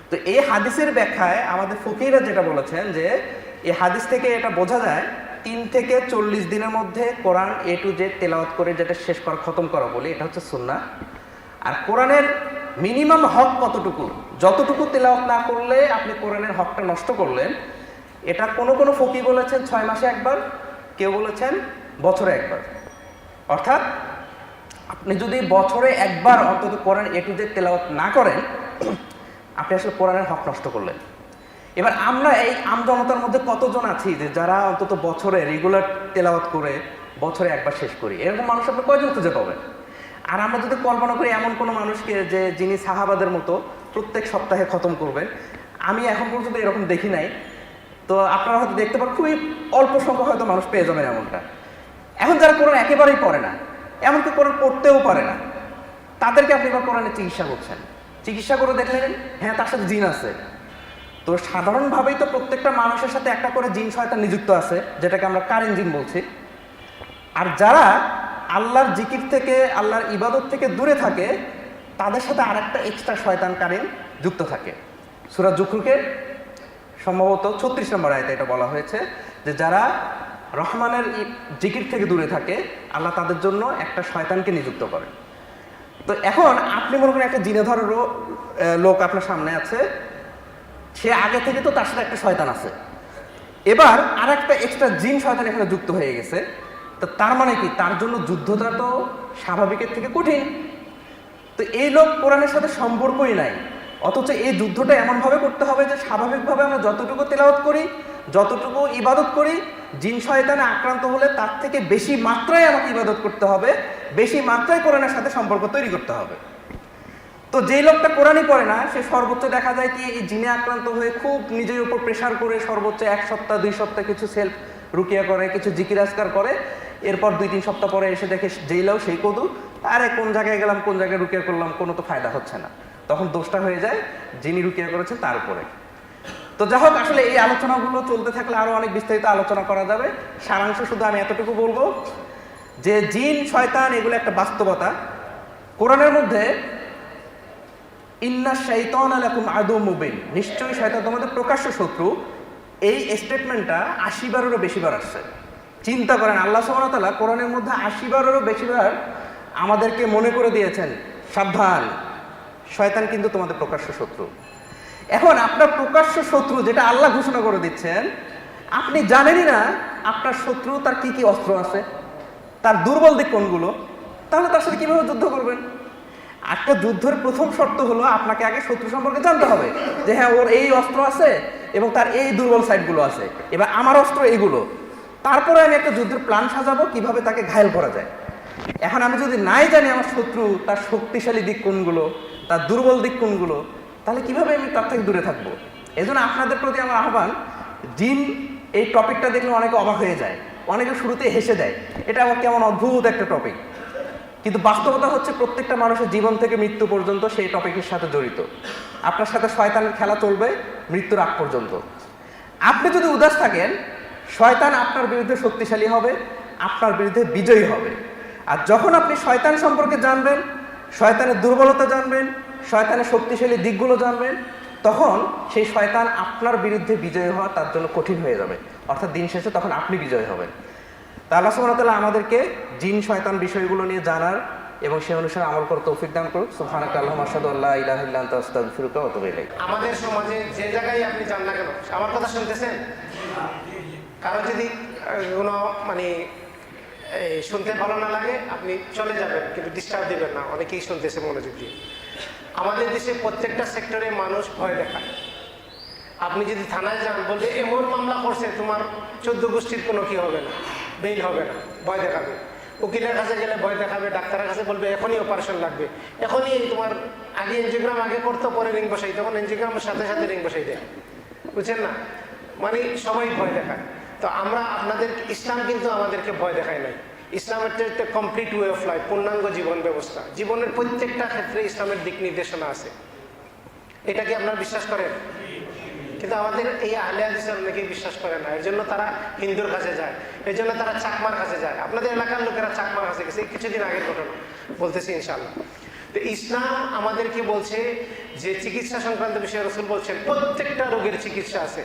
তো এই হাদিসের ব্যাখ্যায় আমাদের ফকিহরা যেটা বলেছেন যে এই হাদিস থেকে এটা বোঝা যায় 3 থেকে 40 দিনের মধ্যে কোরআন A to Z তেলাওয়াত করে যেটা শেষ করা খতম করা বলি, এটা হচ্ছে সুন্নাহ। আর কোরআনের মিনিমাম হক কতটুকু, যতটুকু তেলাওয়াত না করলে আপনি কোরআনের হকটা নষ্ট করলেন, এটা কোনো কোনো ফকিহ বলেছেন 6 মাসে একবার, কেউ বলেছেন বছরে একবার। অর্থাৎ আপনি যদি বছরে একবার অন্তত কোরআন A to Z তেলাওয়াত না করেন, আপনি আসলে কোরআনের হক নষ্ট করলেন। এবার আমরা এই আমজনতার মধ্যে কতজন আছি যে যারা অন্তত বছরে রেগুলার তেলাওয়াত করে বছরে একবার শেষ করি? এরকম মানুষ আপনি কয়জন খুঁজে পাবেন? আর আমরা যদি কল্পনা করি এমন কোনো মানুষকে যে যিনি সাহাবাদের মতো প্রত্যেক সপ্তাহে খতম করবেন, আমি এখন পর্যন্ত এরকম দেখি নাই। তো আপনারা হয়তো দেখতে পারেন খুবই অল্প সংখ্যক হয়তো মানুষ পেয়ে যাবেন এমনটা। এখন যারা কোরআন একেবারেই পড়ে না, এমনকি কোরআন পড়তেও পারে না, তাদেরকে আপনি এবার কোরআনের চিকিৎসা করছেন। চিকিৎসা করে দেখলেন হ্যাঁ তার সাথে জিন আছে। তো সাধারণভাবেই তো প্রত্যেকটা মানুষের সাথে একটা করে জিন শয়তান নিযুক্ত আছে, যেটাকে আমরা কারিন জিন বলছি। আর যারা আল্লাহর জিকির থেকে আল্লাহর ইবাদত থেকে দূরে থাকে, তাদের সাথে আরেকটা এক্সট্রা শয়তান কারিন যুক্ত থাকে। সূরা যুখরুকের সম্ভবত 36 নম্বর আয়াতে এটা বলা হয়েছে যে যারা রহমানের জিকির থেকে দূরে থাকে, আল্লাহ তাদের জন্য একটা শয়তানকে নিযুক্ত করেন। তো এখন আপনি মনে করেন একটা জিনেধরেরও লোক আপনার সামনে আছে, সে আগে থেকে তো তার সাথে একটা শয়তান আছে, এবার আর একটা এক্সট্রা জিন শয়তান এখানে যুক্ত হয়ে গেছে। তো তার মানে কি, তার জন্য যুদ্ধটা তো স্বাভাবিকের থেকে কঠিন। তো এই লোক কোরআনের সাথে সম্পর্কই নাই, অথচ এই যুদ্ধটা এমনভাবে করতে হবে যে স্বাভাবিকভাবে আমরা যতটুকু তেলাওয়াত করি, যতটুকু ইবাদত করি, জিন শয়তানে আক্রান্ত হলে তার থেকে বেশি মাত্রায় আমাকে ইবাদত করতে হবে, বেশি মাত্রায় কোরআনের সাথে সম্পর্ক তৈরি করতে হবে। তো যেই লোকটা কোরআনই পড়ে না, সে সর্বোচ্চ দেখা যায় কি এই জিনে আক্রান্ত হয়ে খুব নিজের উপর প্রেশার করে সর্বোচ্চ 1 সপ্তাহ 2 সপ্তাহ কিছু সেলফ রুকিয়া করে, কিছু জিকির আজকার করে, এরপর 2-3 সপ্তাহ পরে এসে দেখে যেই লাও সেই কদু, আরে কোন জায়গায় গেলাম, কোন জায়গায় রুকিয়া করলাম, কোনো তো ফায়দা হচ্ছে না। তখন দোষটা হয়ে যায় যিনি রুকিয়া করেছেন তার উপরে। তো যাই হোক, আসলে এই আলোচনাগুলো চলতে থাকলে আরো অনেক বিস্তারিত আলোচনা করা যাবে। সারাংশ শুধু আমি এতটুকু বলবো যে জিন শয়তান এগুলো একটা বাস্তবতা। কোরআনের মধ্যে ইন্না শাইতানা লাকুম আদুউম মুবিন, নিশ্চয়ই শয়তান তোমাদের প্রকাশ্য শত্রু, এই স্টেটমেন্টটা 80 বারেরও বেশিবার আসছে। চিন্তা করেন, আল্লাহ সুবহানাহু ওয়া তাআলা কোরআনের মধ্যে 80 বারেরও বেশিবার আমাদেরকে মনে করে দিয়েছেন সাবধান, শয়তান কিন্তু তোমাদের প্রকাশ্য শত্রু। এখন আপনার প্রকাশ্য শত্রু যেটা আল্লাহ ঘোষণা করে দিচ্ছেন, আপনি জানেনই না আপনার শত্রু তার কি কি অস্ত্র আছে, তার দুর্বল দিক কোনগুলো, তাহলে তার সাথে কিভাবে যুদ্ধ করবেন? একটা যুদ্ধের প্রথম শর্ত হলো আপনাকে আগে শত্রু সম্পর্কে জানতে হবে যে হ্যাঁ ওর এই অস্ত্র আছে এবং তার এই দুর্বল সাইডগুলো আছে, এবার আমার অস্ত্র এইগুলো, তারপরে আমি একটা যুদ্ধের প্ল্যান সাজাবো কিভাবে তাকে ঘায়েল করা যায়। এখন আমি যদি নাই জানি আমার শত্রু তার শক্তিশালী দিক কোনগুলো, তার দুর্বল দিক কোনগুলো, তাহলে কিভাবে আমি তার থেকে দূরে থাকবো? এই জন্য আপনাদের প্রতি আমার আহ্বান, জিন এই টপিকটা দেখলে অনেকে অবাক হয়ে যায়, অনেকে শুরুতে হেসে দেয়, এটা আবার কেমন অদ্ভুত একটা টপিক। কিন্তু বাস্তবতা হচ্ছে প্রত্যেকটা মানুষের জীবন থেকে মৃত্যু পর্যন্ত সেই টপিকের সাথে জড়িত। আপনার সাথে শয়তানের খেলা চলবে মৃত্যুর আগ পর্যন্ত। আপনি যদি উদাস থাকেন, শয়তান আপনার বিরুদ্ধে শক্তিশালী হবে, আপনার বিরুদ্ধে বিজয়ী হবে। আর যখন আপনি শয়তান সম্পর্কে জানবেন, শয়তানের দুর্বলতা জানবেন, শয়তানের শক্তিশালী দিকগুলো জানবেন, তখন সেই শয়তান আপনার বিরুদ্ধে বিজয়ী হওয়া তার জন্য কঠিন হয়ে যাবে। অর্থাৎ দিন শেষে তখন আপনি বিজয়ী হবেন। তা আল্লাহ সুবহানাহু ওয়া তাআলা আমাদেরকে জিন শয়তান বিষয়গুলো নিয়ে জানার এবং সেই অনুসারে আমল করার তৌফিক দান করুন। সুবহানাকা আল্লাহুম্মা আশহাদু আল্লা ইলাহা ইল্লা আনতা আস্তাগফিরুকা ওয়া আতুবু ইলাইক। আমাদের সমাজে যে জায়গায় আপনি যান না কেন, আমার কথা শুনতেছেন? কারো যদি কোনো মানে শুনতে ভালো না লাগে আপনি চলে যাবেন, কিন্তু ডিস্টার্ব দিবেন না, অনেকেই শুনতেছে মনোযোগ দিয়ে। আমাদের দেশে প্রত্যেকটা সেক্টরে মানুষ ভয় দেখায়। আপনি যদি থানায় যান, বলবে এমন মামলা করছে তোমার 14 গোষ্ঠীর কোনো কি হবে না, বেইল হবে না, ভয় দেখাবে। উকিলের কাছে গেলে ভয় দেখাবে, ডাক্তারের কাছে বলবে এখনই অপারেশন লাগবে, এখনই তোমার আগে এনজিওগ্রাম আগে করতো পরে রিং বসাই, তখন এনজিওগ্রামের সাথে সাথে রিং বসাই দেয়, বুঝছেন না? মানে সবাই ভয় দেখায়। তো আমরা আপনাদের, ইসলাম কিন্তু আমাদেরকে ভয় দেখায় নাই। ইসলামের একটা কমপ্লিট ওয়ে অফ লাইফ, পূর্ণাঙ্গ জীবন ব্যবস্থা। জীবনের প্রত্যেকটা ক্ষেত্রে ইসলামের দিক নির্দেশনা আছে। এটা কি আপনারা বিশ্বাস করেন? কিন্তু আমাদের এই আহলে হাদিসের অনেকেই বিশ্বাস করে না, এর জন্য তারা হিন্দুর কাছে যায়, এর জন্য তারা চাকমার কাছে যায়। আপনাদের এলাকার লোকেরা চাকমার কাছে গেছে, কিছুদিন আগের ঘটনা বলতেছি ইনশাআল্লাহ। তো ইসলাম আমাদেরকে বলছে যে চিকিৎসা সংক্রান্ত বিষয়ে রাসূল বলছেন প্রত্যেকটা রোগের চিকিৎসা আছে।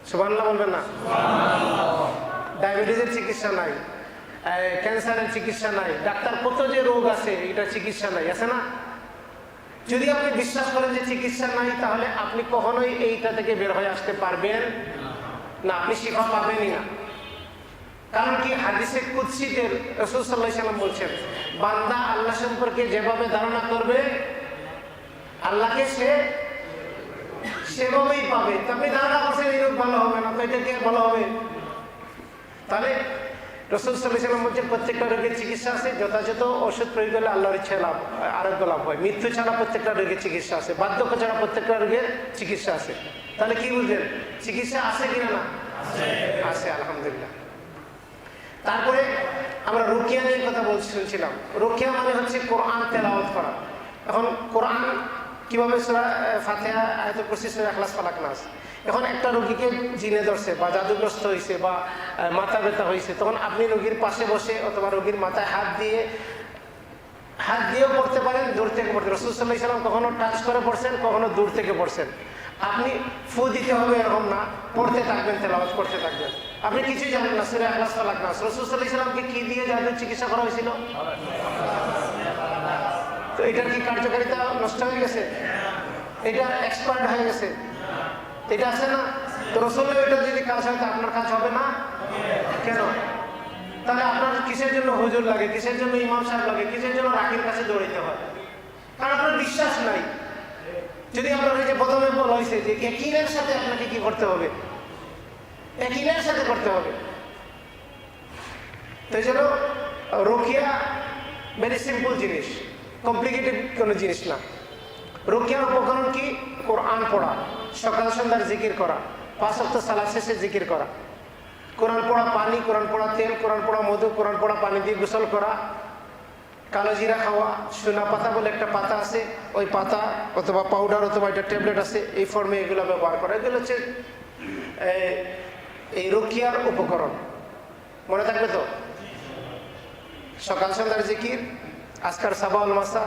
সুবহানাল্লাহ বলবেন না? ডায়াবেটিসের চিকিৎসা নাই, ক্যান্সারের চিকিৎসা নাই, ডাক্তার কত যে রোগ আছে এটা চিকিৎসা নাই, আছে না? যদি আপনি বিশ্বাস করেন যে চিকিৎসা নাই, তাহলে আপনি কখনোই এইটা থেকে বের হয়ে আসতে পারবেন না, আপনি শিফা পাবেনই না। কারণ কি, হাদিসে কুদসিতে রাসূল সাল্লাল্লাহু আলাইহি ওয়াসাল্লাম বলছেন, বান্দা আল্লাহ সম্পর্কে যেভাবে ধারণা করবে আল্লাহকে সে সেভাবেই পাবে। তো আপনি ধারণা করছেন এই রোগ ভালো হবে না, তো এটা কে ভালো হবে? তাহলে রাসূল সাল্লাল্লাহু আলাইহি ওয়াসাল্লাম বলছেন প্রত্যেকটা রোগের চিকিৎসা আছে, যথাযথ ওষুধ প্রয়োগ করলে আল্লাহর ইচ্ছা লাভ, আরোগ্য লাভ হয়। মৃত্যু ছাড়া প্রত্যেকটা রোগের চিকিৎসা আছে, বার্ধক্য ছাড়া প্রত্যেকটা রোগের চিকিৎসা আছে। তাহলে কি বুঝলেন, চিকিৎসা আছে কিনা? না আছে, আলহামদুলিল্লাহ। তারপরে আমরা রুকিয়া নিয়ে কথা শুনছিলাম। রুকিয়া মানে হচ্ছে কোরআন তেলাওয়াত করা। এখন কোরআন কিভাবে সূরা ফাতিহা, আয়াতুল কুরসি, সূরা ইখলাস, ফালাক, নাস। এখন একটা রোগীকে জিনে ধরছে বা জাদুগ্রস্ত হয়েছে বা মাথা ব্যথা হয়েছে, তখন আপনি রোগীর পাশে বসে অথবা রোগীর মাথায় হাত দিয়েও পড়তে পারেন, দূর থেকে পড়তে। রাসূল সাল্লাল্লাহু আলাইহি ওয়াসাল্লাম কখনো টাচ করে পড়ছেন, কখনো দূর থেকে পড়ছেন। আপনি ফু দিতে হবে এরকম না, পড়তে থাকবেন, তেলাওয়াত করতে থাকবেন। আপনি কিছুই জানেন না, সূরা ইখলাস, ফালাক, নাস। রাসূল সাল্লাল্লাহু আলাইহি ওয়াসাল্লামকে কি দিয়ে জাদুর চিকিৎসা করা হয়েছিল? তো এটার কি কার্যকারিতা নষ্ট হয়ে গেছে? এটা এক্সপায়ার্ড হয়ে গেছে, এটা আছে না? তো রাসূলের এটা যদি কাজ হয়, তো আপনার কাজ হবে না কেন? তাহলে আপনার কিসের জন্য হুজুর লাগে, কিসের জন্য ইমাম সাহেব লাগে, কিসের জন্য রাকির কাছে দৌড়াইতে হয়? কারণ আপনার বিশ্বাস নাই। যদি আপনার এই যে প্রথমে বলা হয়েছে যে ইয়াকিনের সাথে আপনাকে কি করতে হবে, ইয়াকিনের সাথে করতে হবে। তো এই জন্য রুকিয়া ভেরি সিম্পল জিনিস, কমপ্লিকেটেড কোনো জিনিস না। রুকিয়ার উপকরণ কি? কোরআন পড়া, সকাল সন্ধ্যার জিকির করা, 5 ওয়াক্ত সালাত শেষে জিকির করা, কোরআন পড়া পানি, কোরআন পড়া তেল, কোরআন পড়া মধু, কোরআন পড়া পানি দিয়ে গোসল করা, কালো জিরা খাওয়া, সোনা পাতা বলে একটা পাতা আছে, ওই পাতা অথবা পাউডার অথবা একটা ট্যাবলেট আছে, এই ফর্মে এগুলো ব্যবহার করা। এগুলো হচ্ছে এই রুকিয়ার উপকরণ। মনে থাকবে তো? সকাল সন্ধ্যার জিকির, আজকার সাবাউল মাসা,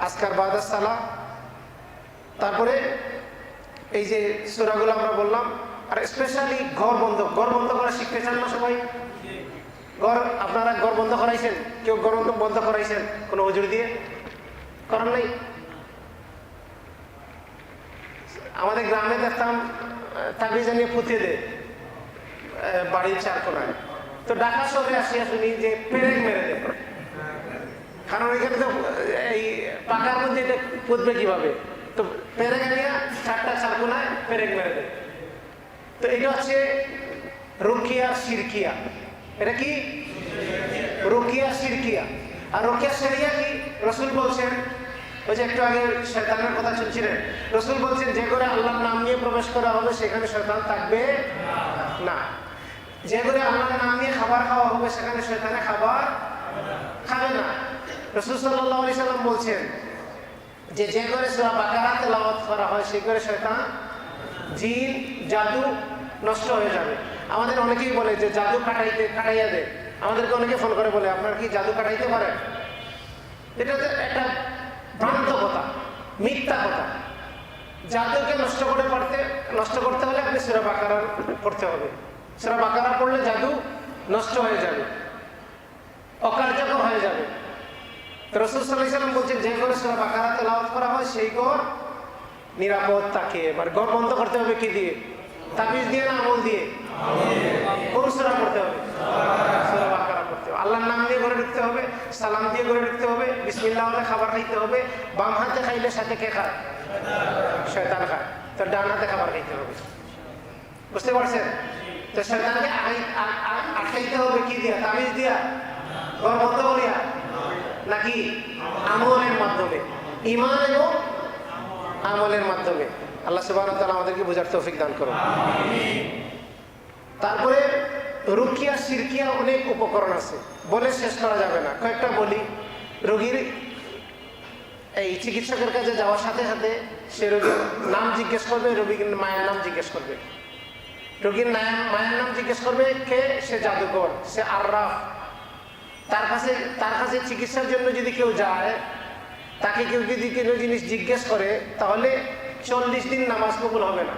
আজকার বাদাস সালা, তারপরে এই যে সূরাগুলো আমরা বললাম। আর স্পেশালি ঘর বন্ধ করা শিখতে চান না সবাই? আপনারা ঘর বন্ধ করাইছেন? কেউ ঘর বন্ধ করাইছেন কোনো হুজুর দিয়ে? করার নাই? আমাদের গ্রামে দেখতাম তাবিজ নিয়ে পুঁতিয়ে দেয় বাড়ির 4 কোণায়। তো ঢাকা শহরে আসিয়া শুনি যে পেরেক মেরে দেয়। কারণ এখানে তো এই পাকার মধ্যে এটা পুঁতবে কিভাবে? তো পেরেক নিয়ে 4 কোণায় পেরেক মেরে দেয়। তো এটা হচ্ছে রুকিয়া শিরকিয়া। এটা কি? রুকিয়া শিরকিয়া। আর রুকিয়া শরিয়া কি? রাসূল বলছেন, ওই যে একটু আগে শয়তানের কথা শুনছিলেন, রাসূল বলছেন যে ঘরে আল্লাহর নাম নিয়ে প্রবেশ করা হবে সেখানে শয়তান থাকবে না। যে ঘরে আল্লাহর নাম নিয়ে খাবার খাওয়া হবে সেখানে শয়তানে খাবার খাবে না। রাসূল সাল্লাল্লাহু আলাইহি সাল্লাম বলছেন যে যে ঘরে সূরা বাকারা তেলাওয়াত করা হয় সেই ঘরে শয়তান, জিন, জাদু নষ্ট হয়ে যাবে। আমাদের অনেকেই বলে যে জাদু কাটাইয়া দেয়। আমাদেরকে অনেকে ফোন করে বলে আপনার কি জাদু কাটাইতে পারেন? এটা তো একটা ভ্রান্ত কথা, মিথ্যা কথা। জাদুকে নষ্ট করতে হলে আপনি সূরা বাকারা পড়তে হবে। সূরা বাকারা পড়লে জাদু নষ্ট হয়ে যাবে, অকার্যকর হয়ে যাবে। রাসূল সাল্লাল্লাহু আলাইহি ওয়াসাল্লাম বলছেন যে ঘরে সূরা বাকারা তেলাওয়াত করা হয় সেই ঘর নিরাপদ থাকে। এবার ঘর বন্ধ করতে হবে কি দিয়ে? তাবিজ দিয়ে না আমল দিয়ে? কোন সূরা পড়তে হবে? সূরা বাকারা পড়তে হবে। আল্লাহর নাম দিয়ে ঘরে ঢুকতে হবে, সালাম দিয়ে ঘরে ঢুকতে হবে, বিসমিল্লাহ বলে খাবার খাইতে হবে। বাম হাতে খাইলে সাথে কে খায়? শয়তান খায়। তো ডান হাতে খাবার খাইতে হবে। বুঝতে পারছেন? তো শয়তানকে আটকাইতে হবে কি দিয়া? তাবিজ দিয়া? ঘর বন্ধ করিয়া? নাকি আমলের মাধ্যমে? ঈমান এবং আমলের মাধ্যমে। আল্লাহ সুবহানাহু ওয়া তাআলা আমাদেরকে বোঝার তৌফিক দান করুন। তারপরে রুকিয়া শিরকিয়া অনেক উপকরণ আছে, বলে শেষ করা যাবে না। কয়েকটা বলি। রোগীর এই চিকিৎসকের কাছে যাওয়ার সাথে সাথে সে রোগীর নাম জিজ্ঞেস করবে, রোগীর মায়ের নাম জিজ্ঞেস করবে। রোগীর মায়ের নাম জিজ্ঞেস করবে কে? সে জাদুকর, সে আর্রাফ। তার কাছে চিকিৎসার জন্য যদি কেউ যায়, তাকে কেউ যদি কোনো জিনিস জিজ্ঞেস করে, তাহলে 40 দিন নামাজ কবুল হবে না।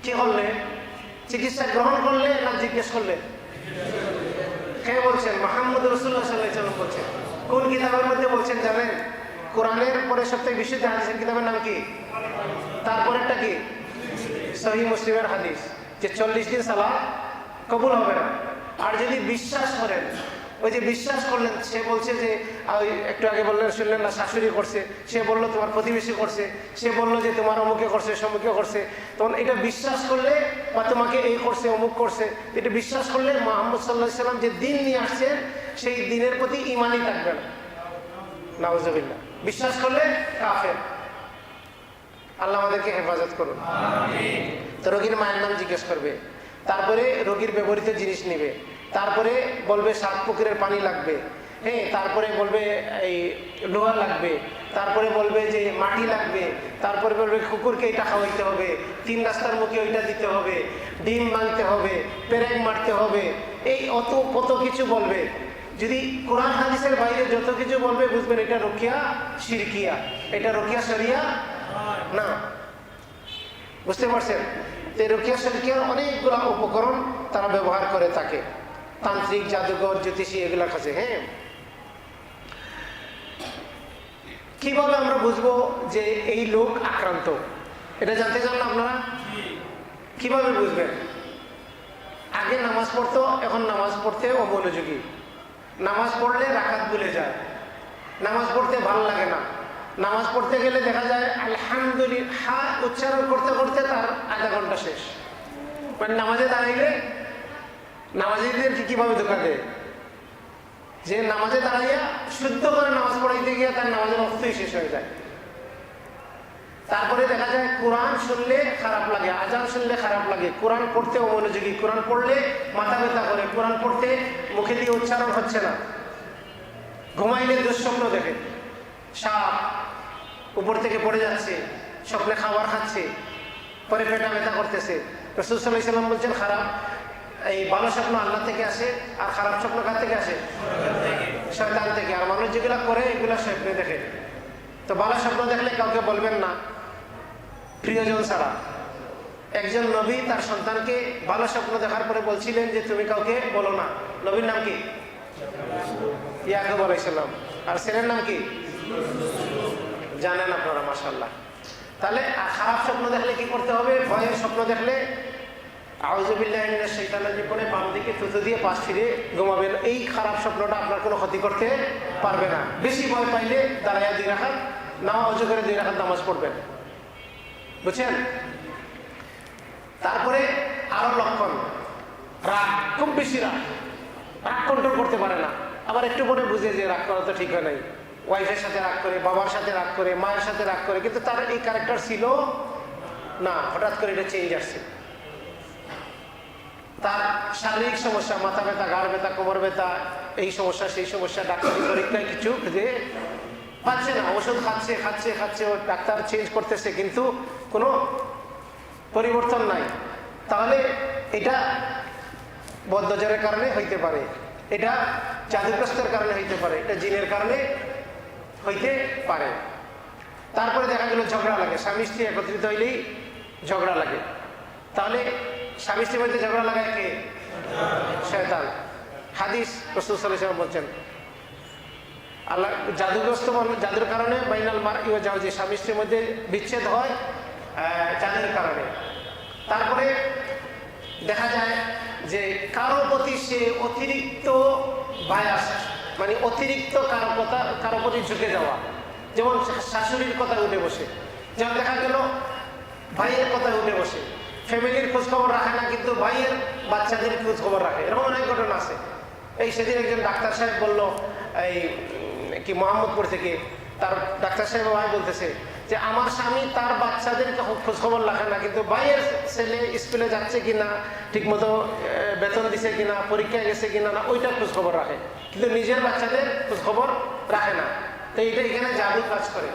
কি করলে? চিকিৎসা গ্রহণ করলে না জিজ্ঞেস করলে? কে বলছেন? মুহাম্মদ রাসূলুল্লাহ সাল্লাল্লাহু আলাইহি ওয়াসাল্লাম বলছেন। কোন কিতাবের মধ্যে বলছেন জানেন? কোরআনের পরে সবথেকে বিশুদ্ধ হাদিসের কিতাবের নাম কি? তারপরেরটা কি? সহিহ মুসলিমের হাদিস, যে 40 দিন সালাত কবুল হবে না। আর যদি বিশ্বাস করেন, ওই যে বিশ্বাস করলেন, সে বলছে যে একটু আগে বললেন, শুনলেন না, শাশুড়ি করছে, সে বললো তোমার প্রতিবেশী করছে, সে বললো যে তোমার অমুকে করছে, সমুকে করছে, তখন এটা বিশ্বাস করলে, বা তোমাকে এই করছে অমুক করছে, এটা বিশ্বাস করলে মুহাম্মদ সাল্লাল্লাহু আলাইহি ওয়াসাল্লাম যে দিন নিয়ে আসছেন সেই দিনের প্রতি ঈমানই থাকবে না। নাউজুবিল্লাহ। বিশ্বাস করলে কাফের। আল্লাহ আমাদেরকে হেফাজত করুন। তো রোগীর মায়ের নাম জিজ্ঞেস করবে, তারপরে রোগীর ব্যবহৃত জিনিস নিবে, তারপরে বলবে 7 পুকুরের পানি লাগবে, হ্যাঁ, তারপরে বলবে এই লোহা লাগবে, তারপরে বলবে যে মাটি লাগবে, তারপরে বলবে কুকুরকে এটা খাওয়াইতে হবে, 3 রাস্তার মুখে ওইটা দিতে হবে, ডিম ভাঙতে হবে, পেরেক মারতে হবে, এই অত কত কিছু বলবে। যদি কোরআন হাদিসের বাইরে যত কিছু বলবে, বুঝবেন এটা রুকিয়া শিরকিয়া, এটা রুকিয়া শরিয়া না। বুঝতে পারছেন? রুকিয়া শিরকিয়ার অনেকগুলো উপকরণ তারা ব্যবহার করে থাকে, তান্ত্রিক, জাদুঘর, জ্যোতিষী, এগুলোর কাছে। হ্যাঁ, কিভাবে আমরা বুঝবো যে এই লোক আক্রান্ত? এটা জানতে চান না আপনারা? কিভাবে বুঝবেন? আগে নামাজ পড়তো, এখন নামাজ পড়তে অমনোযোগী। নামাজ পড়লে রাকাত ভুলে যায়, নামাজ পড়তে ভালো লাগে না। নামাজ পড়তে গেলে দেখা যায় আলহামদুলিল্লাহ উচ্চারণ করতে করতে তার আধা ঘন্টা শেষ। মানে নামাজে দাঁড়াইলে নামাজিদের কিভাবে ধোকা দেয়, যে নামাজে দাঁড়াইয়া শুদ্ধ করে নামাজ পড়াইতে গিয়ে তার নামাজের অর্থই শেষ হয়ে যায়। তারপরে দেখা যায় কোরআন শুনলে খারাপ লাগে, আজান শুনলে খারাপ লাগে, কোরআন পড়তে অমনোযোগী, কোরআন পড়লে মাথা ব্যথা করে, কোরআন পড়তে মুখে দিয়ে উচ্চারণ হচ্ছে না, ঘুমাইলে দুঃস্বপ্ন দেখে, সাপ উপর থেকে পড়ে যাচ্ছে, স্বপ্নে খাবার খাচ্ছে, পরে পেটা ব্যথা করতেছে। রাসূল সাল্লাল্লাহু আলাইহি ওয়াসাল্লাম বলছেন এই ভালো স্বপ্ন আল্লাহ থেকে আসে, আর খারাপ স্বপ্ন কার থেকে আসে? শয়তান থেকে। আর মানুষ যেগুলা করে এগুলা স্বপ্নে দেখে। তো ভালো স্বপ্ন দেখলে কাউকে বলবেন না, প্রিয়জন ছাড়া। একজন নবী তার সন্তানকে ভালো স্বপ্ন দেখার পরে বলছিলেন যে তুমি কাউকে বলো না। নবীর নাম কি? ইয়াকুব আলাইহিস সালাম। আর ছেলের নাম কি? জানেন আপনারা, মাশাআল্লাহ। তাহলে খারাপ স্বপ্ন দেখলে কি করতে হবে? ভয়ের স্বপ্ন দেখলে আউযু বিল্লাহি মিনাশ শাইতানির রাজিম করে বাম দিকে থুতু দিয়ে পাশ ফিরে ঘুমাবেন। এই খারাপ স্বপ্নটা আপনার কোনো ক্ষতি করতে পারবে না। বেশি ভয় পাইলে দাঁড়াইয়া 2 রাকাত, না অজু করে 2 রাকাত নামাজ পড়বেন। বুঝছেন? তারপরে আরো লক্ষণ, রাগ, খুব বেশি রাগ, রাগ কন্ট্রোল করতে পারে না। আবার একটু পরে বুঝে যে রাগ করা তো ঠিক হয় নাই, ওয়াইফের সাথে রাগ করে, বাবার সাথে রাগ করে, মায়ের সাথে রাগ করে, কিন্তু তার এই ক্যারেক্টার ছিল না, হঠাৎ করে এটা চেঞ্জ আসছে। তার শারীরিক সমস্যা, মাথা ব্যথা, ঘাড় ব্যথা, কোমর ব্যথা, এই সমস্যা সেই সমস্যা, ডাক্তারি পরীক্ষায় কিছু খুঁজে পাচ্ছে না, ওষুধ খাচ্ছে খাচ্ছে খাচ্ছে, ও ডাক্তার চেঞ্জ করতেছে, কিন্তু কোনো পরিবর্তন নাই। তাহলে এটা বদনজরের কারণে হইতে পারে, এটা জাদুগ্রস্তের কারণে হইতে পারে, এটা জিনের কারণে হইতে পারে। তারপরে দেখা গেল ঝগড়া লাগে, স্বামী স্ত্রী একত্রিত হইলেই ঝগড়া লাগে। তাহলে স্বামী স্ত্রীর মধ্যে ঝগড়া লাগায় কে? শয়তান। হাদিস রাসূল সাল্লাল্লাহু আলাইহি ওয়াসাল্লাম বলছেন, আল্লাহ জাদুগ্রস্ত জাদুর কারণে বাইনাল মারই ওয়া জাওজি, স্বামী স্ত্রীর মধ্যে বিচ্ছেদ হয় জাদুর কারণে। তারপরে দেখা যায় যে কারো প্রতি সে অতিরিক্ত বায়াস, মানে অতিরিক্ত কারো প্রতি ঝুঁকে যাওয়া। যেমন শাশুড়ির কথা উঠে বসে, যেমন দেখা গেল ভাইয়ের কথা উঠে বসে, ফ্যামিলির খোঁজ খবর রাখে না কিন্তু ভাইয়ের বাচ্চাদের খোঁজ খবর রাখে। এরকম অনেক ঘটনা আছে। এই সেদিন একজন ডাক্তার সাহেব বলল, এই কি মোহাম্মদপুর থেকে, তার ডাক্তার সাহেব ভাই বলতেছে যে আমার স্বামী তার বাচ্চাদের খোঁজ খবর রাখে না কিন্তু ভাইয়ের ছেলে স্কুলে যাচ্ছে কিনা, ঠিকমতো বেতন দিছে কিনা, পরীক্ষায় গেছে কিনা না ওইটা খোঁজ খবর রাখে, কিন্তু নিজের বাচ্চাদের খোঁজ খবর রাখে না। তো এইটা এখানে জাদু কাজ করে।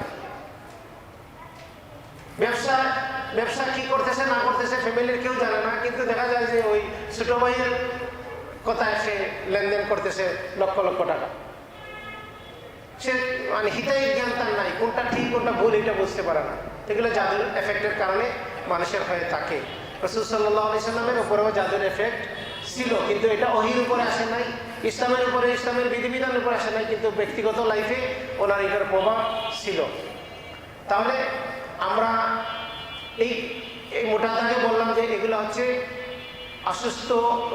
ব্যবসা কি করতেছে না করতেছে ফ্যামিলির কেউ জানে না, কিন্তু দেখা যায় যে ওই ছোট ভাইয়ের কথায় সে লেনদেন করতেছে লক্ষ লক্ষ টাকা। সে মানে হিতাই জ্ঞান তার নাই, কোনটা ঠিক কোনটা ভুল এটা বুঝতে পারে না। এগুলো জাদুর এফেক্টের কারণে মানুষের হয়ে থাকে। রাসূল সাল্লাল্লাহু আলাইহি সাল্লামের উপরেও জাদুর এফেক্ট ছিল, কিন্তু এটা ওহীর উপরে আসে নাই, ইসলামের উপরে, ইসলামের বিধিবিধানের উপরে আসে নাই, কিন্তু ব্যক্তিগত লাইফে ওনার এটার প্রভাব ছিল। তাহলে আমরা এই মোটা দাগে বললাম যে এগুলো হচ্ছে অসুস্থ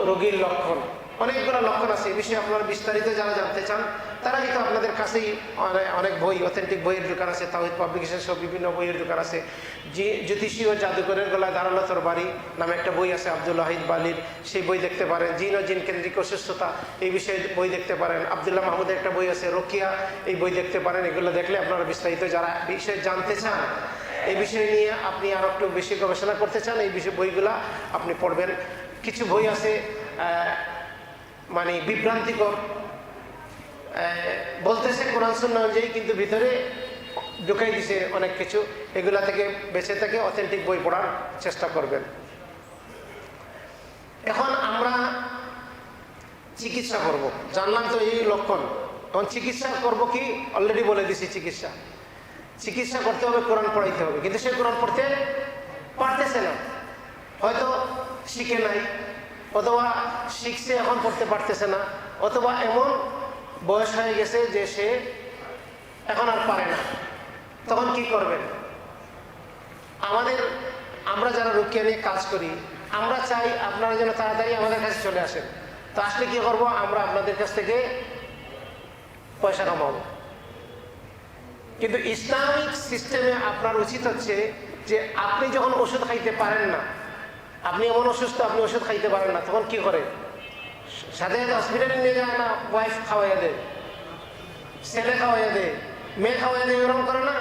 রোগীর লক্ষণ। অনেকগুলো লক্ষণ আছে, এই বিষয়ে আপনারা বিস্তারিত যারা জানতে চান তারা কিন্তু আপনাদের কাছেই অনেক বই, অথেন্টিক বইয়ের দোকান আছে, তাওহীদ পাবলিকেশন সব বিভিন্ন বইয়ের দোকান আছে। যে জ্যোতিষী ও জাদুকরের গলায় ধারালো তরবারি নামে একটা বই আছে আব্দুল ওয়াহিদ বালির, সেই বই দেখতে পারেন। জিন ও জিন কেন্দ্রিক অসুস্থতা, এই বিষয়ে বই দেখতে পারেন। আব্দুল্লাহ মাহমুদের একটা বই আছে রোকিয়া, এই বই দেখতে পারেন। এগুলো দেখলে আপনারা বিস্তারিত যারা বিষয়ে জানতে চান, এই বিষয় নিয়ে আপনি আরও একটু বেশি গবেষণা করতে চান, এই বিষয়ে বইগুলা আপনি পড়বেন। কিছু বই আছে মানে বিভ্রান্তিকর, বলতেছে কোরআন সুন্নাহ অনুযায়ী কিন্তু ভিতরে ঢুকাই দিছে অনেক কিছু। এগুলা থেকে বেঁচে থেকে অথেন্টিক বই পড়ার চেষ্টা করবেন। এখন আমরা চিকিৎসা করব, জানলাম তো এই লক্ষণ। এখন চিকিৎসা করব কি অলরেডি বলে দিছি। চিকিৎসা করতে হবে, কোরআন পড়াইতে হবে, কিন্তু সে কোরআন পড়তে পারতেছে না, হয়তো শিখে নাই, অথবা শিখছে এখন পড়তে পারতেছে না, অথবা এমন বয়স হয়ে গেছে যে সে এখন আর পারে না। তখন কি করবেন? আমরা যারা রুকিয়া নিয়ে কাজ করি, আমরা চাই আপনারা যেন তাড়াতাড়ি আমাদের কাছে চলে আসেন। তো আসলে কি করব? আমরা আপনাদের কাছ থেকে পয়সা কামাবো। কিন্তু ইসলামিক সিস্টেমে আপনার উচিত হচ্ছে যে আপনি যখন ওষুধ খাইতে পারেন না, আপনি এমন অসুস্থ আপনি ওষুধ খাইতে পারেন না, তখন কি করে? সাথে সাথে হসপিটালে নিয়ে যায় না, ওয়াইফ খাওয়াইয়া দেয়, ছেলে খাওয়াইয়া দেয়, মেয়ে খাওয়াইয়া দেয়, এরকম করে না?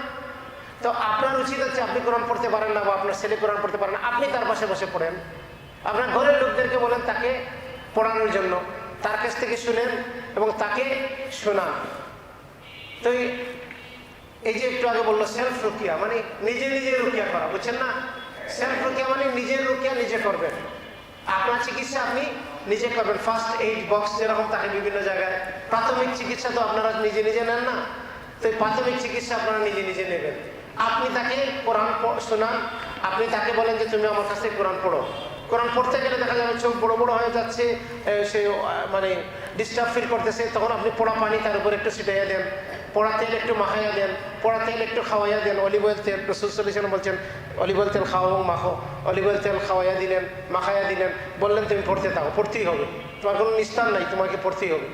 তো আপনার উচিত হচ্ছে আপনি কোরআন পড়তে পারেন না বা আপনার ছেলে কোরআন পড়তে পারেন না, আপনি তার পাশে বসে পড়েন। আপনার ঘরের লোকদেরকে বলেন তাকে পড়ানোর জন্য, তার কাছ থেকে শুনেন এবং তাকে শোনান। তো এই যে একটু আগে বললো সেলফ রুকিয়া, মানে নিজে নিজে রুকিয়া করা, বুঝছেন না? সেলফ রুকিয়া মানে নিজের রুকিয়া নিজে করবেন। আপনার চিকিৎসা আপনি নিজে করবেন। ফার্স্ট এইড বক্স যেরকম থাকে বিভিন্ন জায়গায়, প্রাথমিক চিকিৎসা তো আপনারা নিজে নিজে নেন না, তো এই প্রাথমিক চিকিৎসা আপনারা নিজে নিজে নেবেন। আপনি তাকে কোরআন শোনান, আপনি তাকে বলেন যে তুমি আমার কাছে কোরআন পড়ো। কোরআন পড়তে গেলে দেখা যাবে চোখ বড় বড় হয়ে যাচ্ছে, সে মানে ডিস্টার্ব ফিল করতেছে, তখন আপনি পোড়া পানি তার উপর একটু ছিটাইয়া দেন, পোড়া তেল একটু মাখাইয়া দেন, পোড়া তেল একটু খাওয়াইয়া দেন। অলিভ অয়েল তেল, রাসূল সাল্লাল্লাহু আলাইহি ওয়াসাল্লাম বলছেন অলিভ অয়েল তেল খাওয়া এবং মাখো। অলিভ অয়েল তেল খাওয়াইয়া দিলেন, মাখাইয়া দিলেন, বললেন তুমি পড়তে থাকো, পড়তেই হবে, তোমার কোনো নিস্তার নাই, তোমাকে পড়তেই হবে।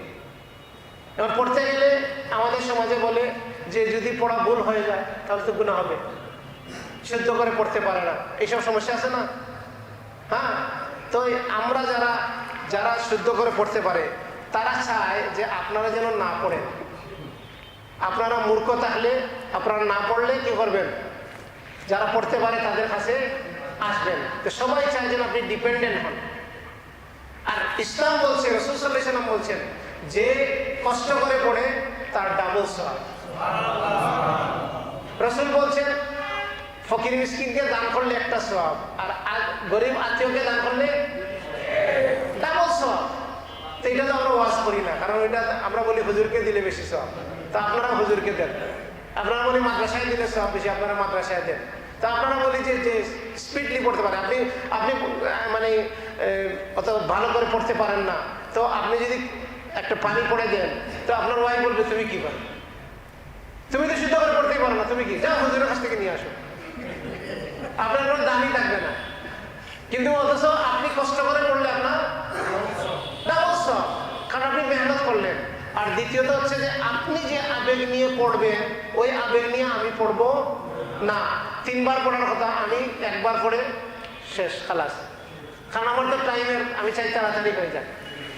এবার পড়তে গেলে আমাদের সমাজে বলে যে যদি পড়া ভুল হয়ে যায় তাহলে তো গুনাহ হবে, শুদ্ধ করে পড়তে পারে না, এইসব সমস্যা আছে না? হ্যাঁ, তো আমরা যারা শুদ্ধ করে পড়তে পারে তারা চায় যে আপনারা যেন না পড়েন। আপনারা মূর্খ থাকলে, আপনারা না পড়লে কি করবেন? যারা পড়তে পারে তাদের কাছে আসবেন। তো সবাই চায় যেন আপনি ডিপেন্ডেন্ট হন। আর ইসলাম বলছে, রাসূল সাল্লাল্লাহু আলাইহি ওয়াসাল্লাম বলছেন যে কষ্ট করে পড়ে তার ডাবল সওয়াব। রাসূল বলছেন ফকির মিসকিনকে দান করলে একটা সওয়াব, আর গরিব আত্মীয়কে দান করলে ডাবল সওয়াব। তো এটা তো আমরা ওয়াজ করি না, কারণ এটা আমরা বলি হুজুরকে দিলে বেশি সওয়াব, তা আপনারা হুজুরকে দেন। আপনারা বলি মাদ্রাসায় দিলে সওয়াব বেশি, আপনারা মাদ্রাসায় দেন। তা আপনারা বলি যে স্পিডলি পড়তে পারেন, আপনি মানে অত ভালো করে পড়তে পারেন না, তো আপনি যদি একটা পানি পড়ে দেন তো আপনার ওয়াইফ বলবে তুমি কি পারো, তুমি তো শুদ্ধ করে পড়তেই পারো না, তুমি কি, যাও হুজুরের কাছ থেকে নিয়ে আসো। আপনার কোনো দামই থাকবে না। কিন্তু অথচ আপনি কষ্ট করে পড়লে আপনার ডাবল সওয়াব, কারণ আপনি মেহনত করলেন। আর দ্বিতীয়ত হচ্ছে যে আপনি যে আবেগ নিয়ে পড়বেন ওই আবেগ নিয়ে আমি পড়বো না। 3 বার পড়ার কথা আমি 1 বার পড়ে শেষ, খালাস। কারণ আমার তো টাইমের, আমি চাই তাড়াতাড়ি হয়ে যায়।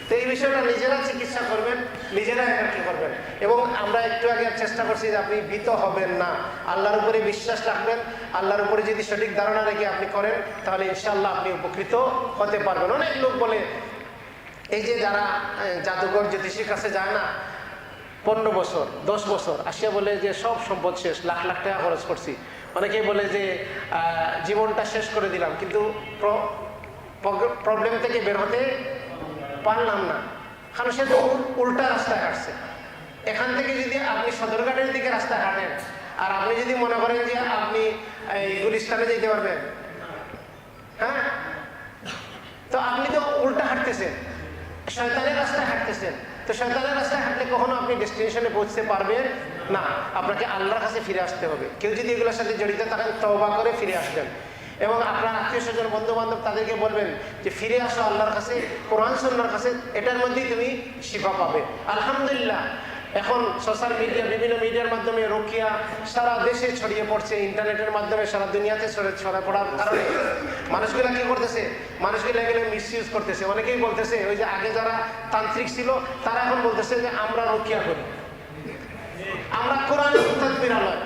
তো এই বিষয়টা নিজেরা চিকিৎসা করবেন, নিজেরা কি করবেন। এবং আমরা একটু আগে চেষ্টা করছি যে আপনি ভীত হবেন না, আল্লাহর উপরে বিশ্বাস রাখবেন। আল্লাহর উপরে যদি সঠিক ধারণা রেখে আপনি করেন তাহলে ইনশাআল্লাহ আপনি উপকৃত হতে পারবেন। অনেক লোক বলে, এই যে যারা জাদুঘর জ্যোতিষীর কাছে যায় না, 15 বছর 10 বছর আসিয়া বলে যে সব সম্পদ শেষ, লাখ লাখ টাকা খরচ করছি। অনেকেই বলে যে জীবনটা শেষ করে দিলাম, কিন্তু প্রবলেম থেকে বের হতে পারলাম না, কারণ সে তো উল্টা রাস্তায় হাঁটছে। এখান থেকে যদি আপনি সদরঘাটের দিকে রাস্তা হাঁটেন আর আপনি যদি মনে করেন যে আপনি এই গুলিস্তানে যেতে পারবেন, হ্যাঁ, তো আপনি তো উল্টা হাঁটতেছেন, শয়তানের রাস্তায় হাঁটতেছেন। তো শয়তানের রাস্তায় হাঁটলে কখনো আপনি ডেস্টিনেশনে পৌঁছতে পারবেন না। আপনাকে আল্লাহর কাছে ফিরে আসতে হবে। কেউ যদি এগুলোর সাথে জড়িত থাকেন তওবা করে ফিরে আসবেন, এবং আপনার আত্মীয় স্বজন বন্ধু বান্ধব তাদেরকে বলবেন যে ফিরে আসো আল্লাহর কাছে, কোরআন সুন্নাহর কাছে, এটার মধ্যেই তুমি শিফা পাবে। আলহামদুলিল্লাহ এখন সোশ্যাল মিডিয়া, বিভিন্ন মিডিয়ার মাধ্যমে রুকিয়া সারা দেশে ছড়িয়ে পড়ছে, ইন্টারনেটের মাধ্যমে সারা দুনিয়াতে ছড়িয়ে পড়ার কারণে মানুষগুলা কি করতেছে, মানুষগুলা এগুলো মিসইউজ করতেছে। অনেকেই বলতেছে ওই যে আগে যারা তান্ত্রিক ছিল তারা এখন বলতেছে যে আমরা রুকিয়া করি, আমরা কোরআনিক তাদবিরালয়।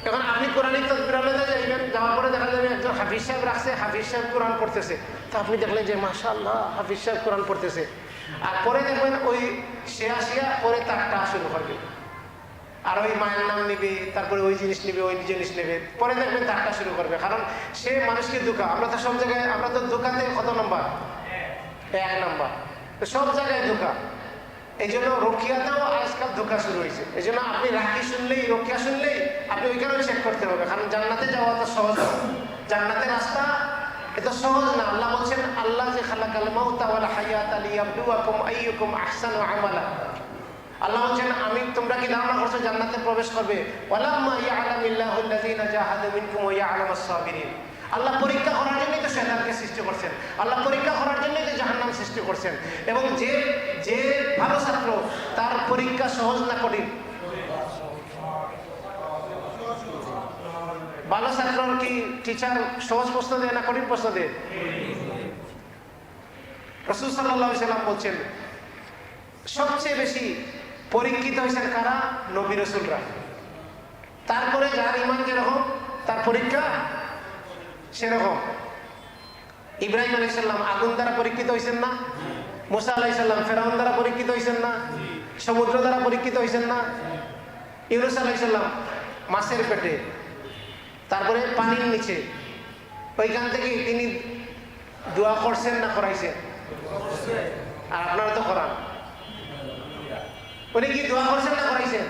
এখন আপনি কোরআনিক তাদবিরালয়ে যাইবেন, যাওয়ার পরে দেখা যাবে একজন হাফিজ সাহেব রাখছে, হাফিজ সাহেব কোরআন পড়তেছে, তো আপনি দেখলেন যে মাশাআল্লাহ হাফিজ সাহেব কোরআন পড়তেছে। আর পরে দেখবেন ওই সে আসিয়া পরে তারটা শুরু করবে, আর ওই মায়ের নাম নেবে, তারপরে ওই জিনিস নেবে, ওই জিনিস নেবে, পরে দেখবেন তারটা শুরু করবে। কারণ সে মানুষকে ধোঁকা, আমরা তো সব জায়গায়, আমরা তো ধোঁকাতে কত নম্বর, 1 নম্বর, তো সব জায়গায় ধোঁকা। এই জন্য রক্ষিয়াতেও আজকাল ধোঁকা শুরু হয়েছে। এই জন্য আপনি রাখি শুনলেই, রক্ষিয়া শুনলেই আপনি ওইখানেও চেক করতে হবে, কারণ জান্নাতে যাওয়া তো সহজ না, জান্নাতের রাস্তা এটা সহজ না। আল্লাহ বলছেন, আল্লাহ যে খালাকাল মাউতা ওয়াল হায়াতা লিয়াবলুয়াকুম আইয়ুকুম আহসানু আমালা। আল্লাহ বলছেন আমি, তোমরা কি ধারণা করছো জান্নাতে প্রবেশ করবে? ওয়ালাম্মা ইয়ালামিল্লাহু আল্লাযীনা জাহাদু মিনকুম ওয়া ইয়ালামাস সাবিরিন। আল্লাহ পরীক্ষা করার জন্যই তো শয়তানকে সৃষ্টি করছেন, আল্লাহ পরীক্ষা করার জন্যই তো জাহান্নাম সৃষ্টি করছেন। এবং যে যে ভালো ছাত্র তার পরীক্ষা সহজ না কঠিন? ভালো ছাত্র কি টিচার সহজ প্রশ্ন দেয় না কঠিন প্রশ্ন দেয়? রাসূল সাল্লাল্লাহু আলাইহি সাল্লাম বলছেন সবচেয়ে বেশি পরীক্ষিত হয়েছেন কারা? নবী রাসূলরা। তারপরে যার ঈমান যেরকম তার পরীক্ষা সেরকম। ইব্রাহিম আলাইহিস সালাম আগুন দ্বারা পরীক্ষিত হয়েছেন না? মুসা আলাইহিস সালাম ফেরাউন দ্বারা পরীক্ষিত হয়েছেন না? সমুদ্র দ্বারা পরীক্ষিত হয়েছেন না? ইউনূস আলাইহিস সালাম মাছের পেটে, তারপরে পানির নিচে, ওইখান থেকে তিনি দোয়া করছেন না করাইছেন? আর আপনারা তো করান, উনি কি দোয়া করছেন না করাইছেন?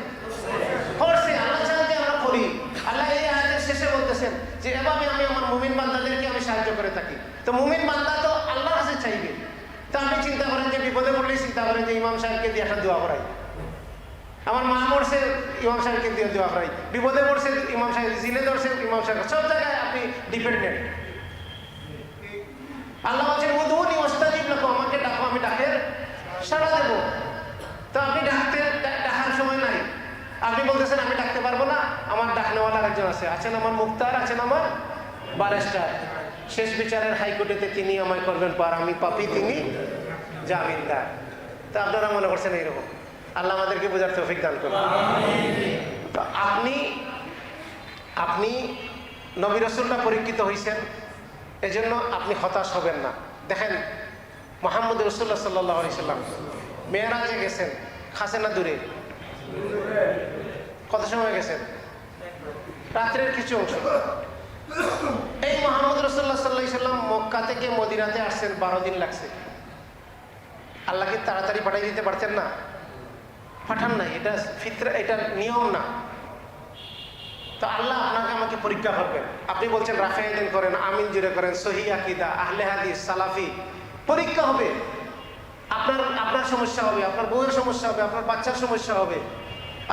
করছে। আল্লাহ চান যে আমরা করি। আল্লাহ এই আয়াতের শেষে বলতেছেন যে এভাবে আমি আমার মুমিন বান্দাদেরকে আমি সাহায্য করে থাকি। তো মুমিন বান্দা তো আল্লাহর কাছে চাইবে। তো আপনি চিন্তা করেন যে বিপদে পড়লেই চিন্তা করেন যে ইমাম সাহেবকে দিয়ে একটা দোয়া করাই, আমার মা মরছে ইমাম সাহেবকে দিয়ে দোয়া করাই, বিপদে পড়ছে ইমাম সাহেব, জিনে ধরছে ইমাম সাহেব, সব জায়গায় আপনি ডিপেন্ডেন্ট। আল্লাহ বলছেন উদউনি ওয়াস্তাজিব লাকুম, আমাকে ডাকো আমি ডাকের সাড়া দেব। তো আপনি ডাকার সময় নাই, আপনি বলতেছেন আমি ডাকতে পারবো না, আমার ডাকনেওয়ালা একজন আছে, আছেন আমার মুক্তার, আছেন আমার ব্যারিস্টার, শেষ বিচারের হাইকোর্টেতে তিনি আমায় করবেন পার, আমি পাপি তিনি জামিনদার। তো আপনারা মনে করছেন এইরকম। আল্লাহ আমাদেরকে বোঝার তৌফিক দান করুন। তো আপনি নবী রাসূলরা পরীক্ষিত হয়েছেন, এজন্য আপনি হতাশ হবেন না। দেখেন মুহাম্মদ রাসূলুল্লাহ সাল্লাল্লাহু আলাইহি সাল্লাম মেরাজে গেছেন, খাসে না দূরে? কত সময় গেছেন? রাত্রের কিছু অংশ। এই মুহাম্মদ রাসূলুল্লাহ সাল্লাল্লাহু আলাইহি সাল্লাম মক্কা থেকে মদিনাতে আসছেন 12 দিন লাগছে। আল্লাহ কি তাড়াতাড়ি পাঠিয়ে দিতে পারতেন না? পাঠান নাই, এটা ফিতরা, এটা নিয়ম না। তো আল্লাহ আপনাকে আমাকে পরীক্ষা করবেন। আপনি বলছেন রাফায়েদিন করেন, আমিন জুড়ে করেন, সহি আকীদা, আহলে হাদিস, সালাফি, পরীক্ষা হবে। আপনার সমস্যা হবে, আপনার বউয়ের সমস্যা হবে, আপনার বাচ্চার সমস্যা হবে,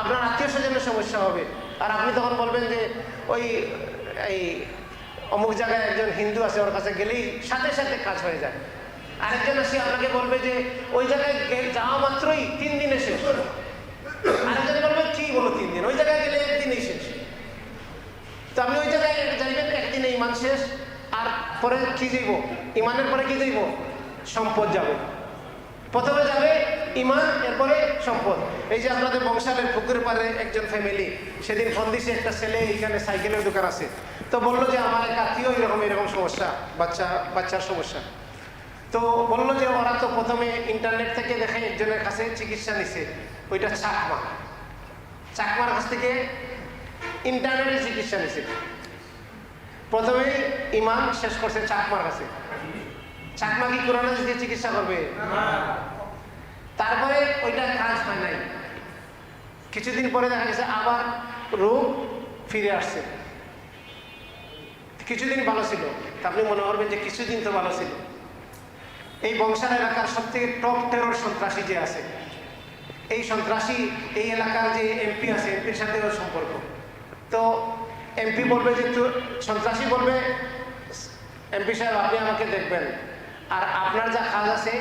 আপনার আত্মীয় স্বজনের সমস্যা হবে। আর আপনি তখন বলবেন যে ওই এই অমুক জায়গায় একজন হিন্দু আছে, ওর কাছে গেলেই সাথে সাথে কাজ হয়ে যায়। আরেকজন আসে আপনাকে বলবে যে ওই জায়গায় যাওয়া মাত্রই 3 দিনে শেষ। আরেকজন বলবে কি বলো 3 দিন, ওই জায়গায় গেলে 1 দিনেই শেষ। তো আপনি ওই জায়গায় যাইবেন, 1 দিনে ইমান শেষ। আর পরে কি যাইব? ইমানের পরে কি যাইব? সম্পদ যাবে। প্রথমে যাবে ইমান, এরপরে সম্পদ। এই যে আপনাদের বংশালের পুকুরের পাড়ে একজন ফ্যামিলি সেদিন ফোন দিছে, একটা ছেলে এখানে সাইকেলের দোকান আছে, তো বললো যে আমার এক আত্মীয় এরকম সমস্যা, বাচ্চার সমস্যা। তো বললো যে ওরা তো প্রথমে ইন্টারনেট থেকে দেখে একজনের কাছে চিকিৎসা নিছে, ওইটা চাকমার কাছ থেকে ইন্টারনেটে চিকিৎসা নিছে। প্রথমে ইমান শেষ করছে চাকমার কাছে। চাকমা কি কোরআন হাদিস দিয়ে চিকিৎসা করবে? তারপরে ওইটা কাজ হয় নাই, কিছুদিন পরে দেখা গেছে আবার রোগ ফিরে আসছে। কিছুদিন ভালো ছিল, তা আপনি মনে করবেন যে কিছুদিন তো ভালো ছিল। এই বংশাল এলাকার সব থেকে টপ টেরর সন্ত্রাসী যে আছে, এই সন্ত্রাসী এই এলাকার যে এমপি আছে, এমপির সাথে ওর সম্পর্ক। তো এমপি বলবে যে সন্ত্রাসী বলবে, এমপি সাহেব আপনি আমাকে দেখবেন, আর আপনার যা কাজ আছে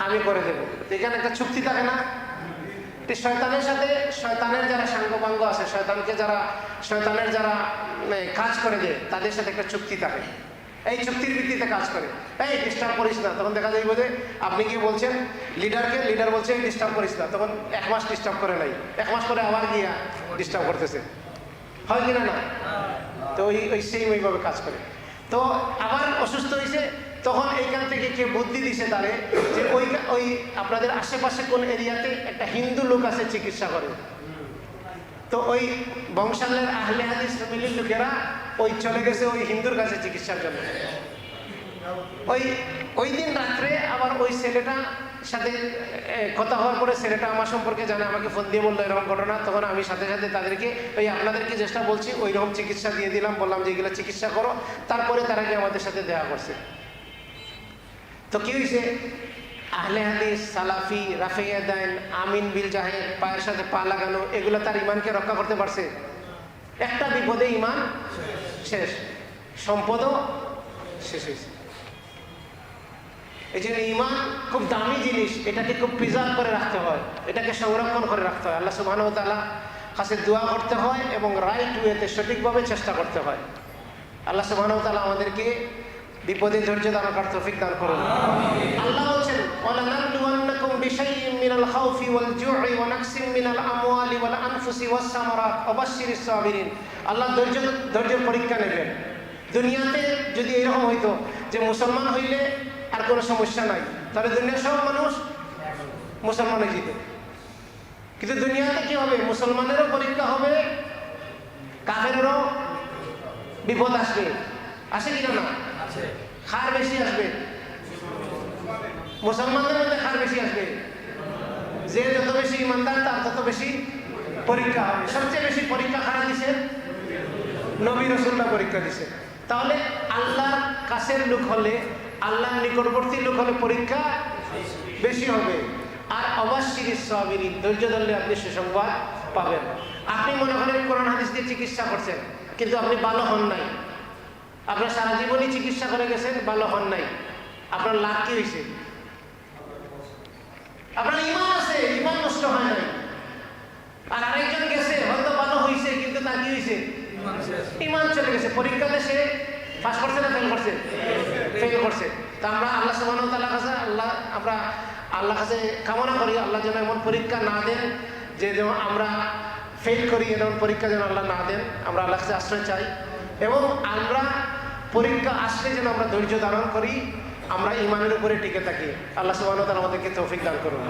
আমি করে দেবো। এখানে একটা চুক্তি থাকে না? শয়তানের সাথে শয়তানের যারা সাঙ্গপাঙ্গ আছে, শয়তানের যারা কাজ করে দেয়, তাদের সাথে একটা চুক্তি থাকে। এই চুক্তির ভিত্তিতে কাজ করে, এই ডিস্টার্ব করিস না। তখন দেখা যাইব যে আপনি কি বলছেন লিডারকে, লিডার বলছে এই ডিস্টার্ব করিস না, তখন 1 মাস ডিস্টার্ব করে নাই, 1 মাস পরে আবার গিয়া ডিস্টার্ব করতেছে, হয় কিনা না? তো ওই সেম ওইভাবে কাজ করে। তো আবার অসুস্থ হয়েছে, তখন এইখান থেকে কে বুদ্ধি দিছে তারে যে ওই আপনাদের আশেপাশে কোন এরিয়াতে একটা হিন্দু লোক আছে চিকিৎসা করে। তো ওই বংশালের আহলে হাদিস ফ্যামিলির লোকেরা ওই চলে গেছে ওই হিন্দুর কাছে চিকিৎসার জন্য। ওই দিন রাত্রে আবার ওই ছেলেটা সাথে কথা হওয়ার পরে ছেলেটা আমার সম্পর্কে জানে, আমাকে ফোন দিয়ে বললো এরকম ঘটনা। তখন আমি সাথে সাথে তাদেরকে ওই আপনাদেরকে যেটা বলছি ওই রকম চিকিৎসা দিয়ে দিলাম, বললাম যে এগুলো চিকিৎসা করো। তারপরে তারা গিয়ে আমাদের সাথে দেখা করছে। তো কি হয়েছে? আহলে হাদিস, সালাফি, রাফিয়া দাইন, আমিন বিল জাহেদ, পায়ের সাথে পা লাগানো, এগুলো তার ইমানকে রক্ষা করতে পারছে? একটা বিপদে ইমান শেষ, সম্পদও শেষ হয়েছে। এই জন্য ইমান খুব দামি জিনিস, এটাকে খুব প্রিজার্ভ করে রাখতে হয়, এটাকে সংরক্ষণ করে রাখতে হয়। আল্লাহ সুবহানাহু ওয়া তাআলা কাছে দোয়া করতে হয় এবং রাইট ওয়েতে সঠিকভাবে চেষ্টা করতে হয়। আল্লাহ সুবহানাহু ওয়া তাআলা আমাদেরকে বিপদে ধৈর্য ধারণ করার তৌফিক দান করুন। আল্লাহ বলেন ওয়ালানাবলুওয়ান্নাকুম বিশাইইন মিনাল খাউফি ওয়াল জু'i ওয়া নাকসিম মিনাল আমওয়ালি ওয়াল আনফুসি ওয়াস সামারাত ওয়া বাশশিরিস সাবিরিন। আল্লাহ ধৈর্যের পরীক্ষা নেবেন। দুনিয়াতে যদি এরকম হইতো যে মুসলমান হইলে আর কোনো সমস্যা নাই, তাহলে দুনিয়ার সব মানুষ মুসলমান হয়ে যেত। কিন্তু দুনিয়াতে কি হবে? মুসলমানেরও পরীক্ষা হবে, কাফেরেরও বিপদ আসবে। আসে কিনা না? খার বেশি আসবে, মুসলমানদের মধ্যে খার বেশি আসবে। যে যত বেশি ইমানদার তার তত বেশি পরীক্ষা হবে। সবচেয়ে বেশি পরীক্ষা খারা দিছে নবী রাসূলরা পরীক্ষা দিছে। তাহলে আল্লাহর কাছের লোক হলে, আল্লাহর নিকটবর্তী লোক হলে পরীক্ষা বেশি হবে। আর অবাশশিরিস সাবিরিন, ধৈর্য ধরলে আপনি সুসংবাদ পাবেন। আপনি মনে করেন কোরআন হাদিস দিয়ে চিকিৎসা করছেন, কিন্তু আপনি ভালো হন নাই। আপনার সারা জীবনই চিকিৎসা করে গেছেন, ভালো হন নাই। আপনার লাভ কি হয়েছে? আপনার ইমান আছে, ইমান নষ্ট হয় নাই। আর আরেকজন গেছে, হয়তো ভালো হয়েছে, কিন্তু তার কি হয়েছে? ইমান চলে গেছে। পরীক্ষাতে সে পাস করছে না ফেল করছে? ফেল করছে। তা আমরা আল্লাহ সুবহানাহু ওয়া তাআলার কাছে আমরা আল্লাহ কাছে কামনা করি আল্লাহ যেন এমন পরীক্ষা না দেন যে যেমন আমরা ফেল করি, এমন পরীক্ষা যেন আল্লাহ না দেন। আমরা আল্লাহ কাছে আশ্রয় চাই এবং আমরা পরীক্ষা আসলে যেন আমরা ধৈর্য ধারণ করি, আমরা ইমানের উপরে টিকে থাকি। আল্লাহ সুবহানাহু ওয়া তাআলা আমাদেরকে তৌফিক দান করুন।